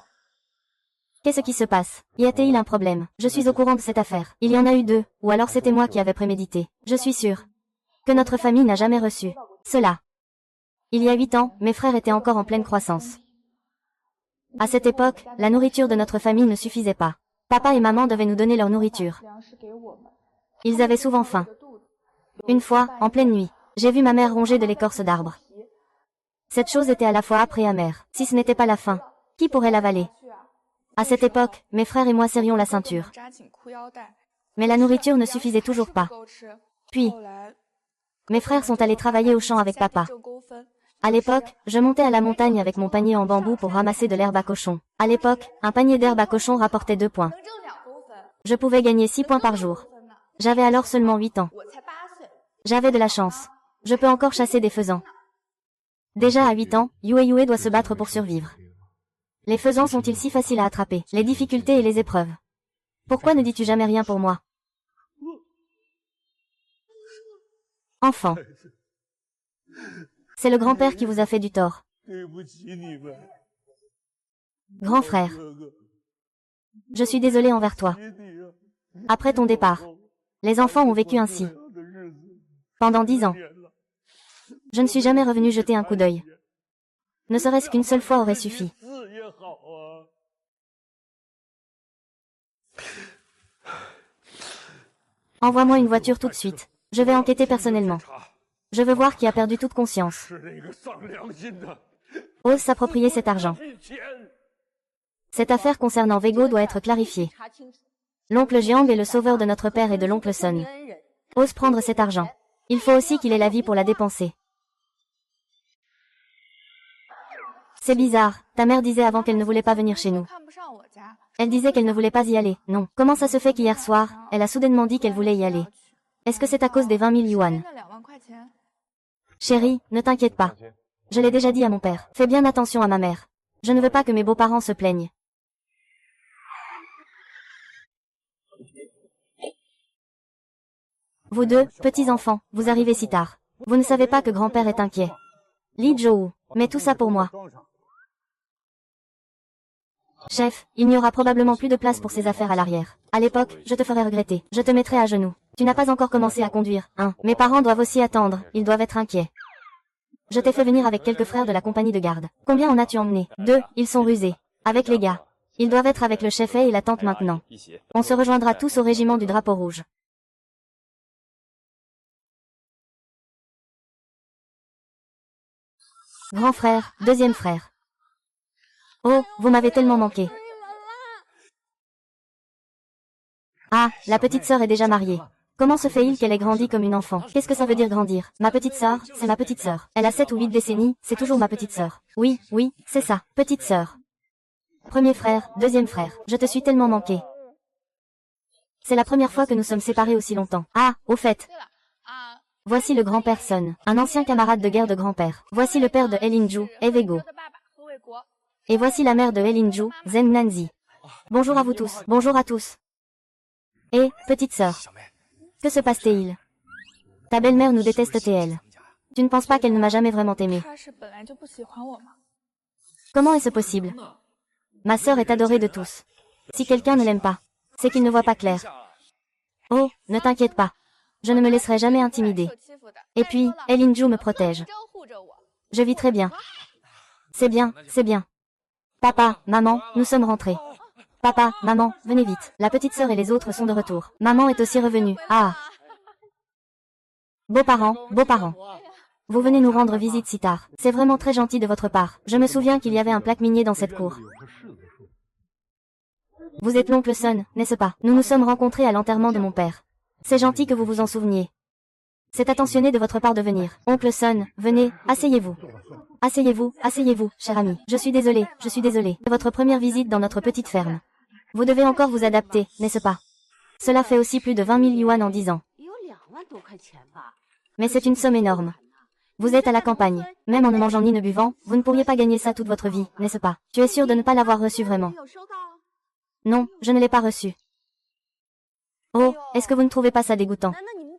Qu'est-ce qui se passe? Y a-t-il un problème? Je suis au courant de cette affaire. Il y en a eu 2, ou alors c'était moi qui avais prémédité. Je suis sûre que notre famille n'a jamais reçu cela. Il y a 8 ans, mes frères étaient encore en pleine croissance. À cette époque, la nourriture de notre famille ne suffisait pas. Papa et maman devaient nous donner leur nourriture. Ils avaient souvent faim. Une fois, en pleine nuit, j'ai vu ma mère ronger de l'écorce d'arbre. Cette chose était à la fois âpre et amère. Si ce n'était pas la faim, qui pourrait l'avaler? À cette époque, mes frères et moi serrions la ceinture. Mais la nourriture ne suffisait toujours pas. Puis, mes frères sont allés travailler au champ avec papa. À l'époque, je montais à la montagne avec mon panier en bambou pour ramasser de l'herbe à cochon. À l'époque, un panier d'herbe à cochon rapportait 2 points. Je pouvais gagner 6 points par jour. J'avais alors seulement 8 ans. J'avais de la chance. Je peux encore chasser des faisans. Déjà à 8 ans, Yue doit se battre pour survivre. Les faisans sont-ils si faciles à attraper? Les difficultés et les épreuves. Pourquoi ne dis-tu jamais rien pour moi? Enfant. C'est le grand-père qui vous a fait du tort. Grand frère. Je suis désolé envers toi. Après ton départ, les enfants ont vécu ainsi. Pendant 10 ans. Je ne suis jamais revenu jeter un coup d'œil. Ne serait-ce qu'une seule fois aurait suffi. Envoie-moi une voiture tout de suite. Je vais enquêter personnellement. Je veux voir qui a perdu toute conscience. Ose s'approprier cet argent. Cette affaire concernant Vego doit être clarifiée. L'oncle Jiang est le sauveur de notre père et de l'oncle Sun. Ose prendre cet argent. Il faut aussi qu'il ait la vie pour la dépenser. C'est bizarre, ta mère disait avant qu'elle ne voulait pas venir chez nous. Elle disait qu'elle ne voulait pas y aller, non. Comment ça se fait qu'hier soir, elle a soudainement dit qu'elle voulait y aller? Est-ce que c'est à cause des 20 000 yuan? Chérie, ne t'inquiète pas. Je l'ai déjà dit à mon père. Fais bien attention à ma mère. Je ne veux pas que mes beaux-parents se plaignent. Vous deux, petits enfants, vous arrivez si tard. Vous ne savez pas que grand-père est inquiet. Li Zhou, mais tout ça pour moi. Chef, il n'y aura probablement plus de place pour ces affaires à l'arrière. À l'époque, je te ferai regretter. Je te mettrai à genoux. Tu n'as pas encore commencé à conduire, hein. Mes parents doivent aussi attendre, ils doivent être inquiets. Je t'ai fait venir avec quelques frères de la compagnie de garde. Combien en as-tu emmené? 2, ils sont rusés. Avec les gars. Ils doivent être avec le chef et la tante maintenant. On se rejoindra tous au régiment du drapeau rouge. Grand frère, deuxième frère. Oh, vous m'avez tellement manqué. Ah, la petite sœur est déjà mariée. Comment se fait-il qu'elle ait grandi comme une enfant? Qu'est-ce que ça veut dire grandir? Ma petite sœur, c'est ma petite sœur. Elle a 7 ou 8 décennies, c'est toujours ma petite sœur. Oui, oui, c'est ça, petite sœur. Premier frère, deuxième frère, je te suis tellement manqué. C'est la première fois que nous sommes séparés aussi longtemps. Ah, au fait. Voici le grand-père Sun, un ancien camarade de guerre de grand-père. Voici le père de Elinju, Evego. Et voici la mère de Elinju, Zen Nanzi. Bonjour à vous tous, bonjour à tous. Et, petite sœur. Que se passe-t-il? Ta belle-mère nous déteste-t-elle? Tu ne penses pas qu'elle ne m'a jamais vraiment aimé? Comment est-ce possible? Ma sœur est adorée de tous. Si quelqu'un ne l'aime pas, c'est qu'il ne voit pas clair. Oh, ne t'inquiète pas. Je ne me laisserai jamais intimider. Et puis, Elinju me protège. Je vis très bien. C'est bien, c'est bien. Papa, maman, nous sommes rentrés. Papa, maman, venez vite. La petite sœur et les autres sont de retour. Maman est aussi revenue. Ah! Beaux-parents, beaux-parents. Vous venez nous rendre visite si tard. C'est vraiment très gentil de votre part. Je me souviens qu'il y avait un plaque minier dans cette cour. Vous êtes l'oncle Sun, n'est-ce pas? Nous nous sommes rencontrés à l'enterrement de mon père. C'est gentil que vous vous en souveniez. C'est attentionné de votre part de venir. Oncle Sun, venez, asseyez-vous. Asseyez-vous, asseyez-vous, cher ami. Je suis désolé, je suis désolé. C'est votre première visite dans notre petite ferme. Vous devez encore vous adapter, n'est-ce pas? Cela fait aussi plus de 20 000 yuan en 10 ans. Mais c'est une somme énorme. Vous êtes à la campagne. Même en ne mangeant ni ne buvant, vous ne pourriez pas gagner ça toute votre vie, n'est-ce pas? Tu es sûr de ne pas l'avoir reçu vraiment? Non, je ne l'ai pas reçu. Oh, est-ce que vous ne trouvez pas ça dégoûtant?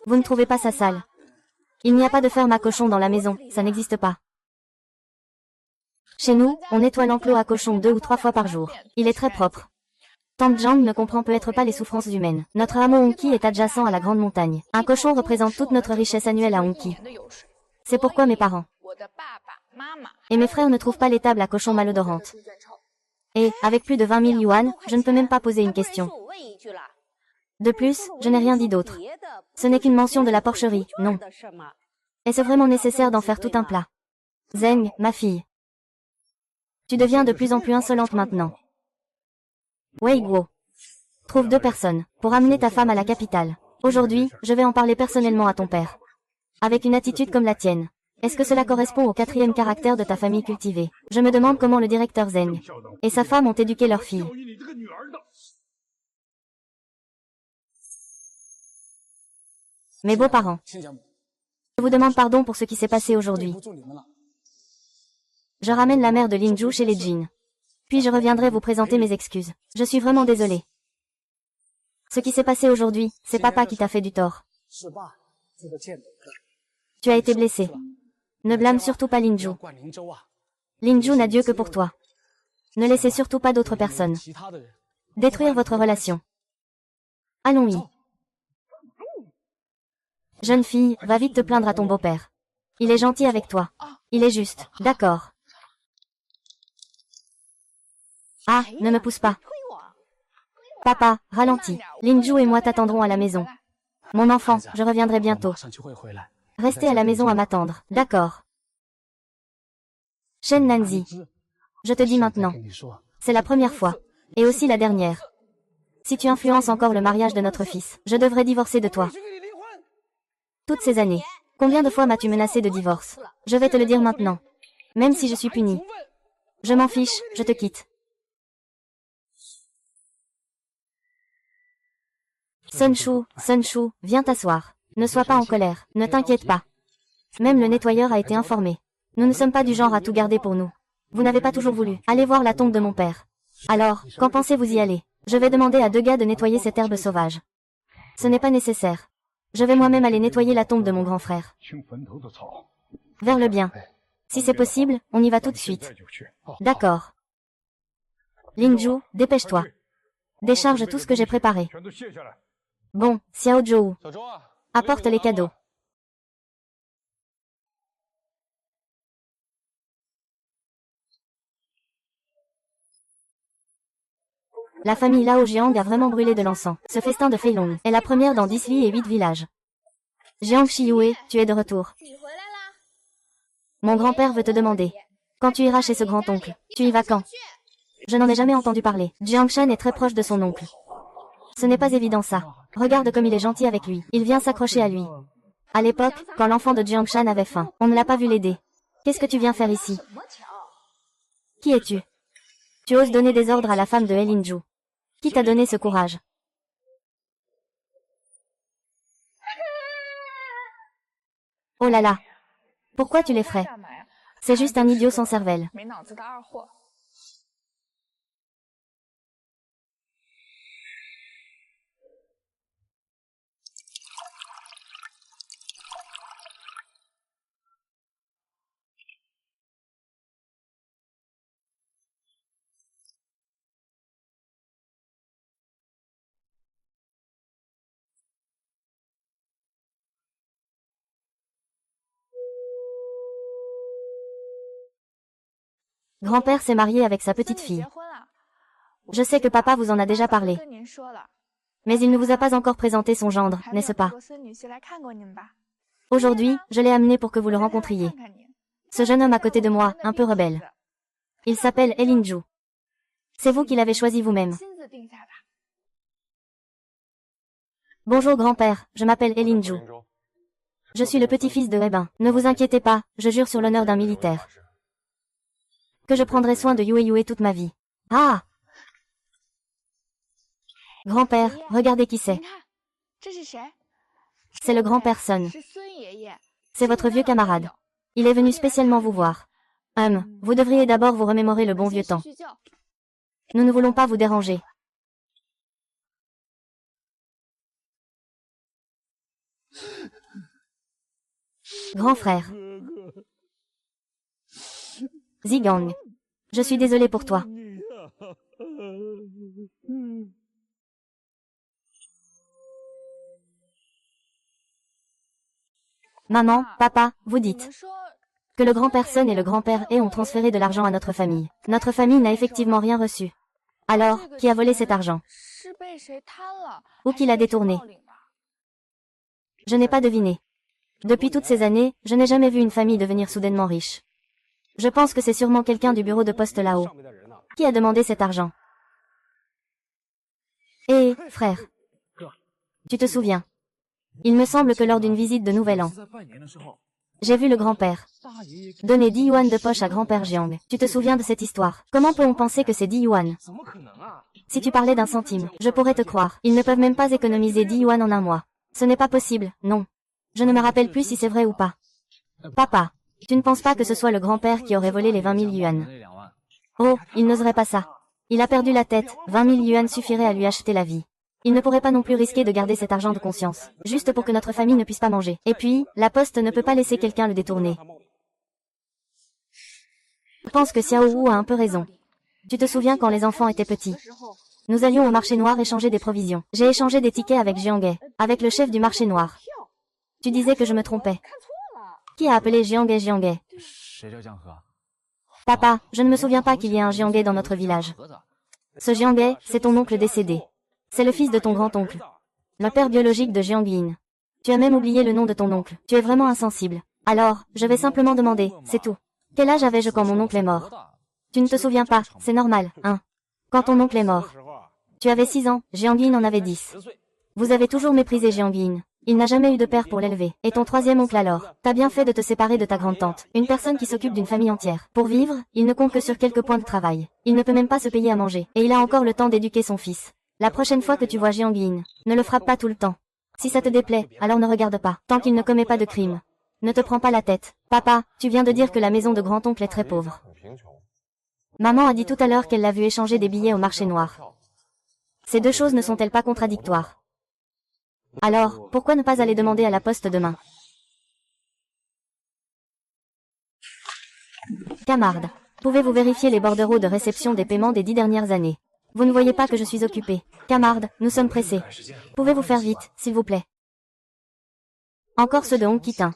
Vous ne trouvez pas ça sale? Il n'y a pas de ferme à cochons dans la maison, ça n'existe pas. Chez nous, on nettoie l'enclos à cochons 2 ou 3 fois par jour. Il est très propre. Tante Jang ne comprend peut-être pas les souffrances humaines. Notre hameau Honki est adjacent à la grande montagne. Un cochon représente toute notre richesse annuelle à Honki. C'est pourquoi mes parents et mes frères ne trouvent pas l'étable à cochons malodorantes. Et, avec plus de 20 000 yuan, je ne peux même pas poser une question. De plus, je n'ai rien dit d'autre. Ce n'est qu'une mention de la porcherie, non. Est-ce vraiment nécessaire d'en faire tout un plat? Zeng, ma fille. Tu deviens de plus en plus insolente maintenant. Wei Guo. Trouve 2 personnes, pour amener ta femme à la capitale. Aujourd'hui, je vais en parler personnellement à ton père. Avec une attitude comme la tienne. Est-ce que cela correspond au 4e caractère de ta famille cultivée? Je me demande comment le directeur Zeng et sa femme ont éduqué leur fille. Mes beaux-parents. Je vous demande pardon pour ce qui s'est passé aujourd'hui. Je ramène la mère de Linju chez les Jin. Puis je reviendrai vous présenter mes excuses. Je suis vraiment désolé. Ce qui s'est passé aujourd'hui, c'est papa qui t'a fait du tort. Tu as été blessé. Ne blâme surtout pas Linju. Linju n'a Dieu que pour toi. Ne laissez surtout pas d'autres personnes détruire votre relation. Allons-y. Jeune fille, va vite te plaindre à ton beau-père. Il est gentil avec toi. Il est juste, d'accord. Ah, ne me pousse pas. Papa, ralentis. Linju et moi t'attendrons à la maison. Mon enfant, je reviendrai bientôt. Restez à la maison à m'attendre, d'accord. Shen Nanzi. Je te dis maintenant. C'est la première fois. Et aussi la dernière. Si tu influences encore le mariage de notre fils, je devrais divorcer de toi. Toutes ces années. Combien de fois m'as-tu menacé de divorce? Je vais te le dire maintenant. Même si je suis punie. Je m'en fiche, je te quitte. Sun Shu, viens t'asseoir. Ne sois pas en colère, ne t'inquiète pas. Même le nettoyeur a été informé. Nous ne sommes pas du genre à tout garder pour nous. Vous n'avez pas toujours voulu. Allez voir la tombe de mon père. Alors, quand pensez-vous y aller? Je vais demander à 2 gars de nettoyer cette herbe sauvage. Ce n'est pas nécessaire. Je vais moi-même aller nettoyer la tombe de mon grand frère. Vers le bien. Si c'est possible, on y va tout de suite. D'accord. Linju, dépêche-toi. Décharge tout ce que j'ai préparé. Bon, Xiao Zhou. Apporte les cadeaux. La famille Lao Jiang a vraiment brûlé de l'encens. Ce festin de Feilong est la première dans 10 vies et 8 villages. Jiang Shiyue, tu es de retour. Mon grand-père veut te demander. Quand tu iras chez ce grand-oncle, tu y vas quand? Je n'en ai jamais entendu parler. Jiang Shen est très proche de son oncle. Ce n'est pas évident ça. Regarde comme il est gentil avec lui. Il vient s'accrocher à lui. À l'époque, quand l'enfant de Jiang Shan avait faim, on ne l'a pas vu l'aider. Qu'est-ce que tu viens faire ici? Qui es-tu? Tu oses donner des ordres à la femme de Linju. Qui t'a donné ce courage? Oh là là! Pourquoi tu l'effraies? C'est juste un idiot sans cervelle. Grand-père s'est marié avec sa petite fille. Je sais que papa vous en a déjà parlé. Mais il ne vous a pas encore présenté son gendre, n'est-ce pas? Aujourd'hui, je l'ai amené pour que vous le rencontriez. Ce jeune homme à côté de moi, un peu rebelle. Il s'appelle Linju. C'est vous qui l'avez choisi vous-même. Bonjour grand-père, je m'appelle Linju. Je suis le petit-fils de Hebin. Ne vous inquiétez pas, je jure sur l'honneur d'un militaire que je prendrai soin de Yue toute ma vie. Ah! Grand-père, regardez qui c'est. C'est le grand-père Sun. C'est votre vieux camarade. Il est venu spécialement vous voir. Vous devriez d'abord vous remémorer le bon vieux temps. Nous ne voulons pas vous déranger. Grand frère. Zigang. Je suis désolé pour toi. Maman, papa, vous dites que le grand-père Sun et le grand-père He ont transféré de l'argent à notre famille. Notre famille n'a effectivement rien reçu. Alors, qui a volé cet argent? Ou qui l'a détourné? Je n'ai pas deviné. Depuis toutes ces années, je n'ai jamais vu une famille devenir soudainement riche. Je pense que c'est sûrement quelqu'un du bureau de poste là-haut. Qui a demandé cet argent? Eh, frère. Tu te souviens? Il me semble que lors d'une visite de Nouvel An, j'ai vu le grand-père donner 10 yuan de poche à grand-père Jiang. Tu te souviens de cette histoire? Comment peut-on penser que c'est 10 yuan? Si tu parlais d'un centime, je pourrais te croire. Ils ne peuvent même pas économiser 10 yuan en un mois. Ce n'est pas possible, non. Je ne me rappelle plus si c'est vrai ou pas. Papa, tu ne penses pas que ce soit le grand-père qui aurait volé les 20 000 yuan? Oh, il n'oserait pas ça. Il a perdu la tête, 20 000 yuan suffirait à lui acheter la vie. Il ne pourrait pas non plus risquer de garder cet argent de conscience, juste pour que notre famille ne puisse pas manger. Et puis, la poste ne peut pas laisser quelqu'un le détourner. Je pense que Xiao Wu a un peu raison. Tu te souviens quand les enfants étaient petits? Nous allions au marché noir échanger des provisions. J'ai échangé des tickets avec Jiang He, avec le chef du marché noir. Tu disais que je me trompais. Qui a appelé Jiang He? Papa, je ne me souviens pas qu'il y ait un Jiang He dans notre village. Ce Jiang He, c'est ton oncle décédé. C'est le fils de ton grand-oncle. Le père biologique de Jiang Yin. Tu as même oublié le nom de ton oncle. Tu es vraiment insensible. Alors, je vais simplement demander, c'est tout. Quel âge avais-je quand mon oncle est mort? Tu ne te souviens pas, c'est normal, hein? Quand ton oncle est mort. Tu avais 6 ans, Jiang Yin en avait 10. Vous avez toujours méprisé Jiang Yin. Il n'a jamais eu de père pour l'élever. Et ton troisième oncle alors? T'as bien fait de te séparer de ta grande-tante. Une personne qui s'occupe d'une famille entière. Pour vivre, il ne compte que sur quelques points de travail. Il ne peut même pas se payer à manger. Et il a encore le temps d'éduquer son fils. La prochaine fois que tu vois Jiang Yin, ne le frappe pas tout le temps. Si ça te déplaît, alors ne regarde pas. Tant qu'il ne commet pas de crime. Ne te prends pas la tête. Papa, tu viens de dire que la maison de grand-oncle est très pauvre. Maman a dit tout à l'heure qu'elle l'a vu échanger des billets au marché noir. Ces deux choses ne sont-elles pas contradictoires? Alors, pourquoi ne pas aller demander à la poste demain? Camarde, Pouvez-vous vérifier les bordereaux de réception des paiements des 10 dernières années? Vous ne voyez pas que je suis occupé. Camarade, nous sommes pressés. Pouvez-vous faire vite, s'il vous plaît? Encore ceux de Hong Quitin.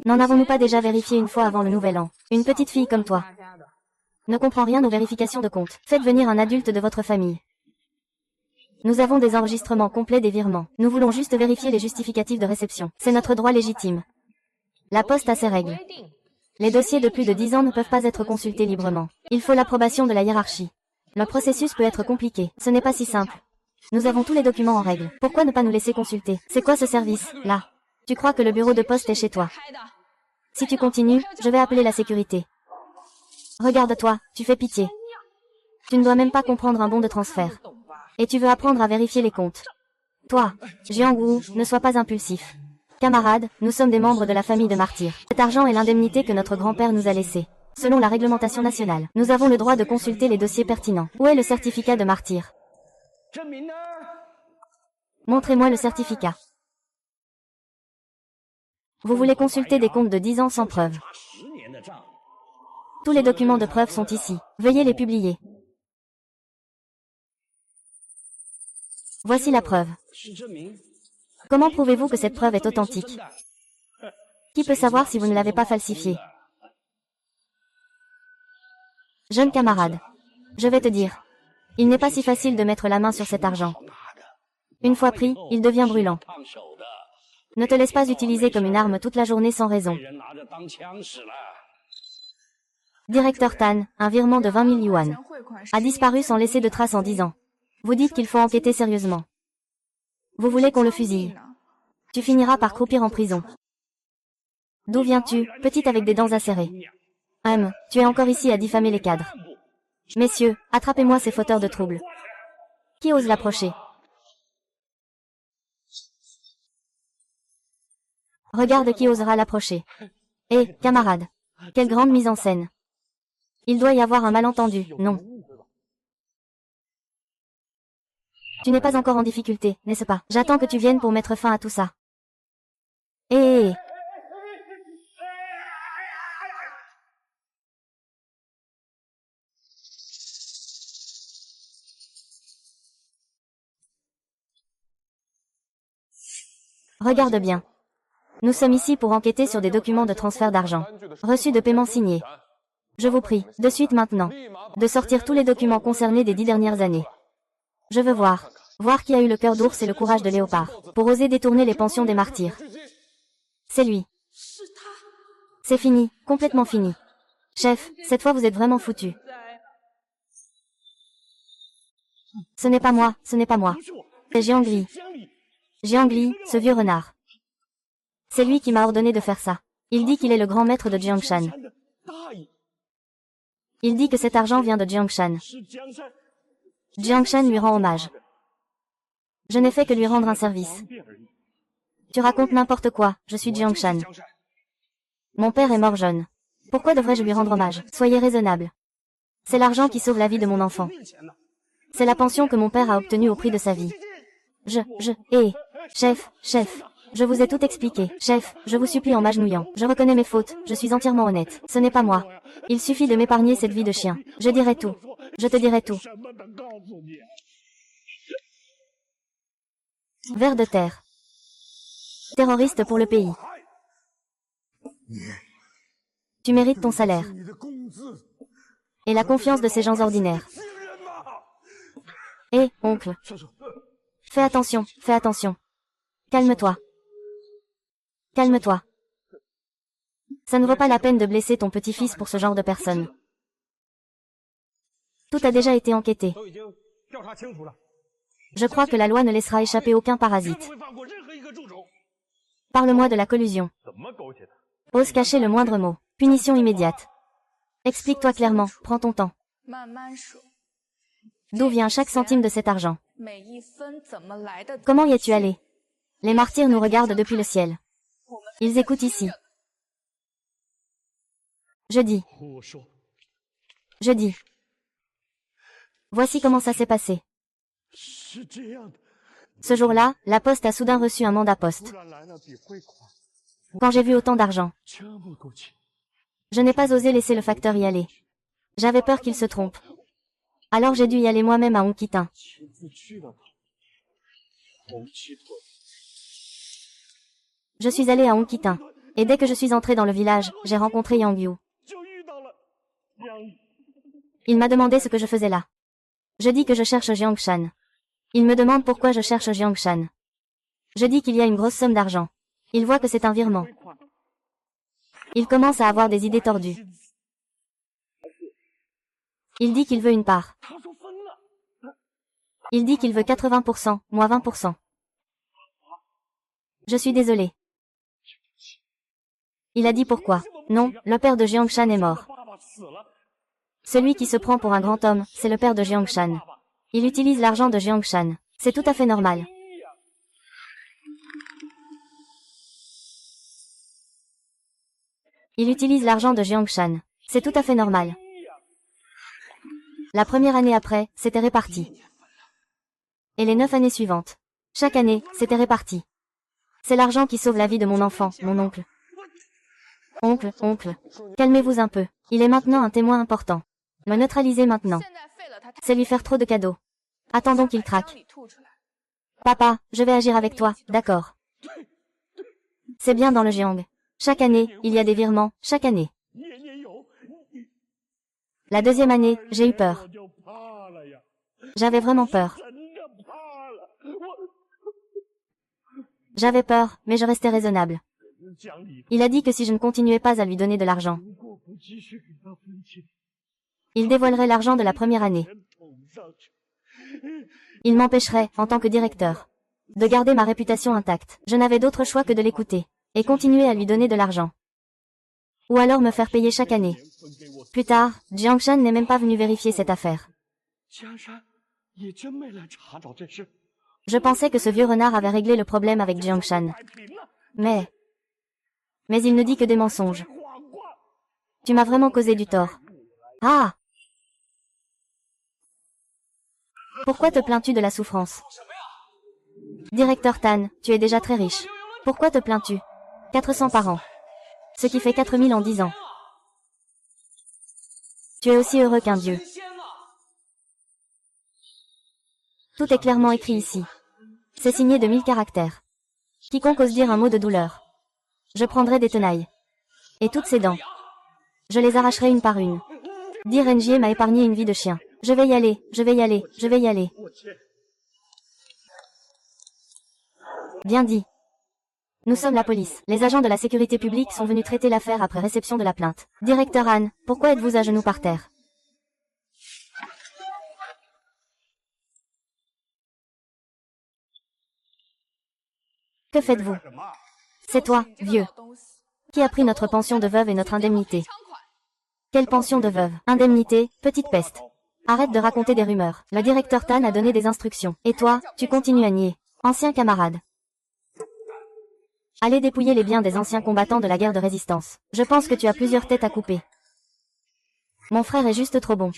N'en avons-nous pas déjà vérifié une fois avant le nouvel an? Une petite fille comme toi ne comprend rien aux vérifications de compte. Faites venir un adulte de votre famille. Nous avons des enregistrements complets des virements. Nous voulons juste vérifier les justificatifs de réception. C'est notre droit légitime. La Poste a ses règles. Les dossiers de plus de 10 ans ne peuvent pas être consultés librement. Il faut l'approbation de la hiérarchie. Le processus peut être compliqué. Ce n'est pas si simple. Nous avons tous les documents en règle. Pourquoi ne pas nous laisser consulter? C'est quoi ce service, là? Tu crois que le bureau de poste est chez toi? Si tu continues, je vais appeler la sécurité. Regarde-toi, tu fais pitié. Tu ne dois même pas comprendre un bon de transfert. Et tu veux apprendre à vérifier les comptes. Toi, Jiang Wu, ne sois pas impulsif. Camarades, nous sommes des membres de la famille de martyrs. Cet argent est l'indemnité que notre grand-père nous a laissée. Selon la réglementation nationale, nous avons le droit de consulter les dossiers pertinents. Où est le certificat de martyr? Montrez-moi le certificat. Vous voulez consulter des comptes de 10 ans sans preuve. Tous les documents de preuve sont ici. Veuillez les publier. Voici la preuve. Comment prouvez-vous que cette preuve est authentique? Qui peut savoir si vous ne l'avez pas falsifiée? Jeune camarade, je vais te dire. Il n'est pas si facile de mettre la main sur cet argent. Une fois pris, il devient brûlant. Ne te laisse pas utiliser comme une arme toute la journée sans raison. Directeur Tan, un virement de 20 000 yuan a disparu sans laisser de traces en 10 ans. Vous dites qu'il faut enquêter sérieusement. Vous voulez qu'on le fusille. Tu finiras par croupir en prison. D'où viens-tu, petite avec des dents acérées? Tu es encore ici à diffamer les cadres. Messieurs, attrapez-moi ces fauteurs de troubles. Qui ose l'approcher? Regarde qui osera l'approcher. Hé, camarade. Quelle grande mise en scène. Il doit y avoir un malentendu, non? Tu n'es pas encore en difficulté, n'est-ce pas? J'attends que tu viennes pour mettre fin à tout ça. Hé. Regarde bien. Nous sommes ici pour enquêter sur des documents de transfert d'argent. Reçus de paiement signés. Je vous prie, de suite maintenant, de sortir tous les documents concernés des 10 dernières années. Je veux voir qui a eu le cœur d'ours et le courage de léopard, pour oser détourner les pensions des martyrs. C'est lui. C'est fini, complètement fini. Chef, cette fois vous êtes vraiment foutu. Ce n'est pas moi, ce n'est pas moi. C'est Jiang Li. Jiang Li, ce vieux renard. C'est lui qui m'a ordonné de faire ça. Il dit qu'il est le grand maître de Jiangshan. Il dit que cet argent vient de Jiangshan. Jiangshan lui rend hommage. Je n'ai fait que lui rendre un service. Tu racontes n'importe quoi, je suis Jiangshan. Mon père est mort jeune. Pourquoi devrais-je lui rendre hommage? Soyez raisonnable. C'est l'argent qui sauve la vie de mon enfant. C'est la pension que mon père a obtenue au prix de sa vie. Chef, je vous ai tout expliqué. Chef, je vous supplie en m'agenouillant. Je reconnais mes fautes, je suis entièrement honnête. Ce n'est pas moi. Il suffit de m'épargner cette vie de chien. Je dirai tout. Je te dirai tout. Vers de terre. Terroriste pour le pays. Tu mérites ton salaire. Et la confiance de ces gens ordinaires. Hé, oncle. Fais attention, fais attention. Calme-toi. Calme-toi. Ça ne vaut pas la peine de blesser ton petit-fils pour ce genre de personne. Tout a déjà été enquêté. Je crois que la loi ne laissera échapper aucun parasite. Parle-moi de la collusion. Ose cacher le moindre mot. Punition immédiate. Explique-toi clairement, prends ton temps. D'où vient chaque centime de cet argent? Comment y es-tu allé? Les martyrs nous regardent depuis le ciel. Ils écoutent ici. Je dis. Voici comment ça s'est passé. Ce jour-là, la poste a soudain reçu un mandat poste. Quand j'ai vu autant d'argent, je n'ai pas osé laisser le facteur y aller. J'avais peur qu'il se trompe. Alors j'ai dû y aller moi-même à Onkitin. Je suis allé à Onkitin. Et dès que je suis entré dans le village, j'ai rencontré Yang Yu. Il m'a demandé ce que je faisais là. Je dis que je cherche Jiang Shan. Il me demande pourquoi je cherche Jiang Shan. Je dis qu'il y a une grosse somme d'argent. Il voit que c'est un virement. Il commence à avoir des idées tordues. Il dit qu'il veut une part. Il dit qu'il veut 80%, moi 20%. Je suis désolé. Il a dit pourquoi. Non, le père de Jiang Shan est mort. Celui qui se prend pour un grand homme, c'est le père de Jiang Shan. Il utilise l'argent de Jiang Shan. C'est tout à fait normal. Il utilise l'argent de Jiang Shan. C'est tout à fait normal. La première année après, c'était réparti. Et les 9 années suivantes. Chaque année, c'était réparti. C'est l'argent qui sauve la vie de mon enfant, mon oncle. Oncle, calmez-vous un peu. Il est maintenant un témoin important. Me neutraliser maintenant. C'est lui faire trop de cadeaux. Attendons qu'il craque. Papa, je vais agir avec toi, d'accord. C'est bien dans le Jiang. Chaque année, il y a des virements, chaque année. La deuxième année, j'ai eu peur. J'avais vraiment peur. J'avais peur, mais je restais raisonnable. Il a dit que si je ne continuais pas à lui donner de l'argent, il dévoilerait l'argent de la première année. Il m'empêcherait, en tant que directeur, de garder ma réputation intacte. Je n'avais d'autre choix que de l'écouter, et continuer à lui donner de l'argent. Ou alors me faire payer chaque année. Plus tard, Jiang Shan n'est même pas venu vérifier cette affaire. Je pensais que ce vieux renard avait réglé le problème avec Jiang Shan. Mais il ne dit que des mensonges. Tu m'as vraiment causé du tort. Ah! Pourquoi te plains-tu de la souffrance? Directeur Tan, tu es déjà très riche. Pourquoi te plains-tu? 400 par an. Ce qui fait 4000 en 10 ans. Tu es aussi heureux qu'un dieu. Tout est clairement écrit ici. C'est signé de 1000 caractères. Quiconque ose dire un mot de douleur. Je prendrai des tenailles. Et toutes ses dents. Je les arracherai une par une. Dire Renjie m'a épargné une vie de chien. Je vais y aller, je vais y aller, je vais y aller. Bien dit. Nous sommes la police. Les agents de la sécurité publique sont venus traiter l'affaire après réception de la plainte. Directeur Han, pourquoi êtes-vous à genoux par terre? Que faites-vous? C'est toi, vieux. Qui a pris notre pension de veuve et notre indemnité? Quelle pension de veuve? Indemnité, petite peste. Arrête de raconter des rumeurs. Le directeur Tan a donné des instructions. Et toi, tu continues à nier. Ancien camarade. Allez dépouiller les biens des anciens combattants de la guerre de résistance. Je pense que tu as plusieurs têtes à couper. Mon frère est juste trop bon.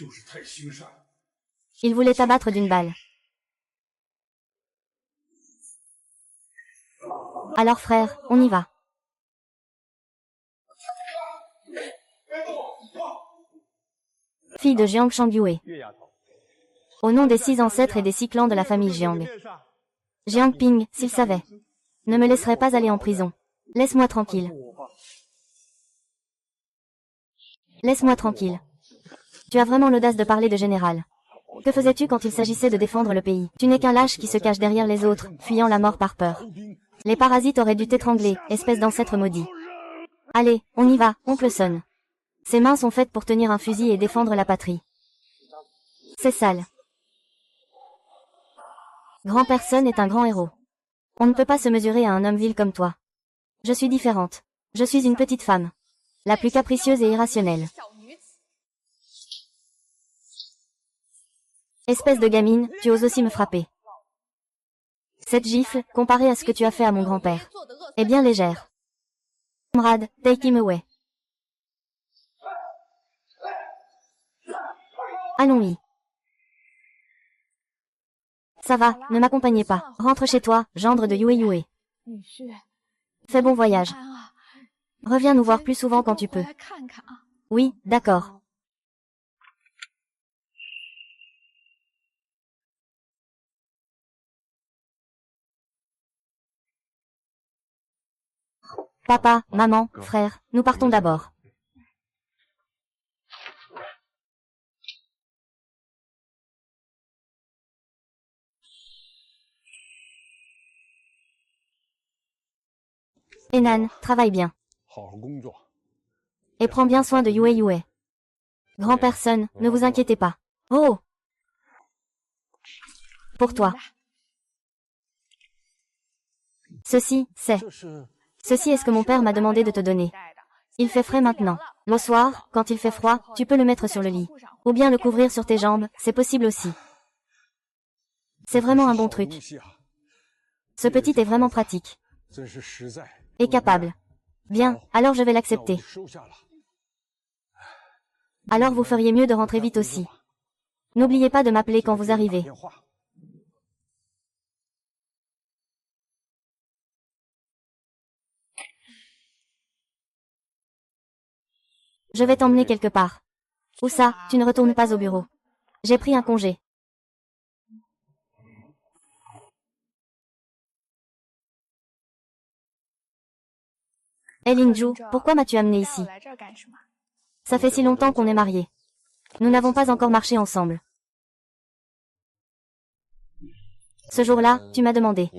Il voulait t'abattre d'une balle. Alors frère, on y va. Fille de Jiang Shangyue. Au nom des 6 ancêtres et des 6 clans de la famille Jiang. Jiang Ping, s'il savait, ne me laisserait pas aller en prison. Laisse-moi tranquille. Laisse-moi tranquille. Tu as vraiment l'audace de parler de général. Que faisais-tu quand il s'agissait de défendre le pays? Tu n'es qu'un lâche qui se cache derrière les autres, fuyant la mort par peur. Les parasites auraient dû t'étrangler, espèce d'ancêtre maudit. Allez, on y va, oncle Son. Ses mains sont faites pour tenir un fusil et défendre la patrie. C'est sale. Grand-père Son est un grand héros. On ne peut pas se mesurer à un homme vil comme toi. Je suis différente. Je suis une petite femme. La plus capricieuse et irrationnelle. Espèce de gamine, tu oses aussi me frapper. Cette gifle, comparée à ce que tu as fait à mon grand-père, est bien légère. Camarade, take him away. Allons-y. Ça va, ne m'accompagnez pas. Rentre chez toi, gendre de Yue Yue. Fais bon voyage. Reviens nous voir plus souvent quand tu peux. Oui, d'accord. Papa, maman, frère, nous partons d'abord. Henan, travaille bien. Et prends bien soin de Yue Yue. Grand personne, ne vous inquiétez pas. Oh! Pour toi. Ceci est ce que mon père m'a demandé de te donner. Il fait frais maintenant. Le soir, quand il fait froid, tu peux le mettre sur le lit. Ou bien le couvrir sur tes jambes, c'est possible aussi. C'est vraiment un bon truc. Ce petit est vraiment pratique. Et capable. Bien, alors je vais l'accepter. Alors vous feriez mieux de rentrer vite aussi. N'oubliez pas de m'appeler quand vous arrivez. Je vais t'emmener quelque part. Où ça, tu ne retournes pas au bureau. J'ai pris un congé. Hé Linju, pourquoi m'as-tu amené ici? Ça fait si longtemps qu'on est mariés. Nous n'avons pas encore marché ensemble. Ce jour-là, tu m'as demandé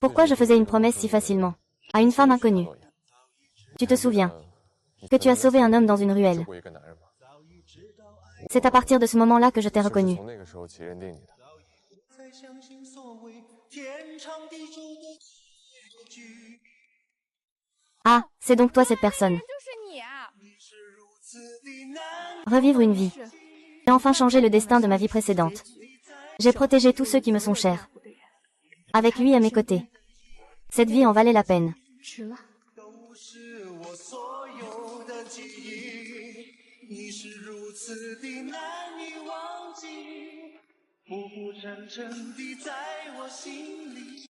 pourquoi je faisais une promesse si facilement à une femme inconnue. Tu te souviens que tu as sauvé un homme dans une ruelle. C'est à partir de ce moment-là que je t'ai reconnu. Ah, c'est donc toi cette personne. Revivre une vie. J'ai enfin changé le destin de ma vie précédente. J'ai protégé tous ceux qui me sont chers. Avec lui à mes côtés. Cette vie en valait la peine.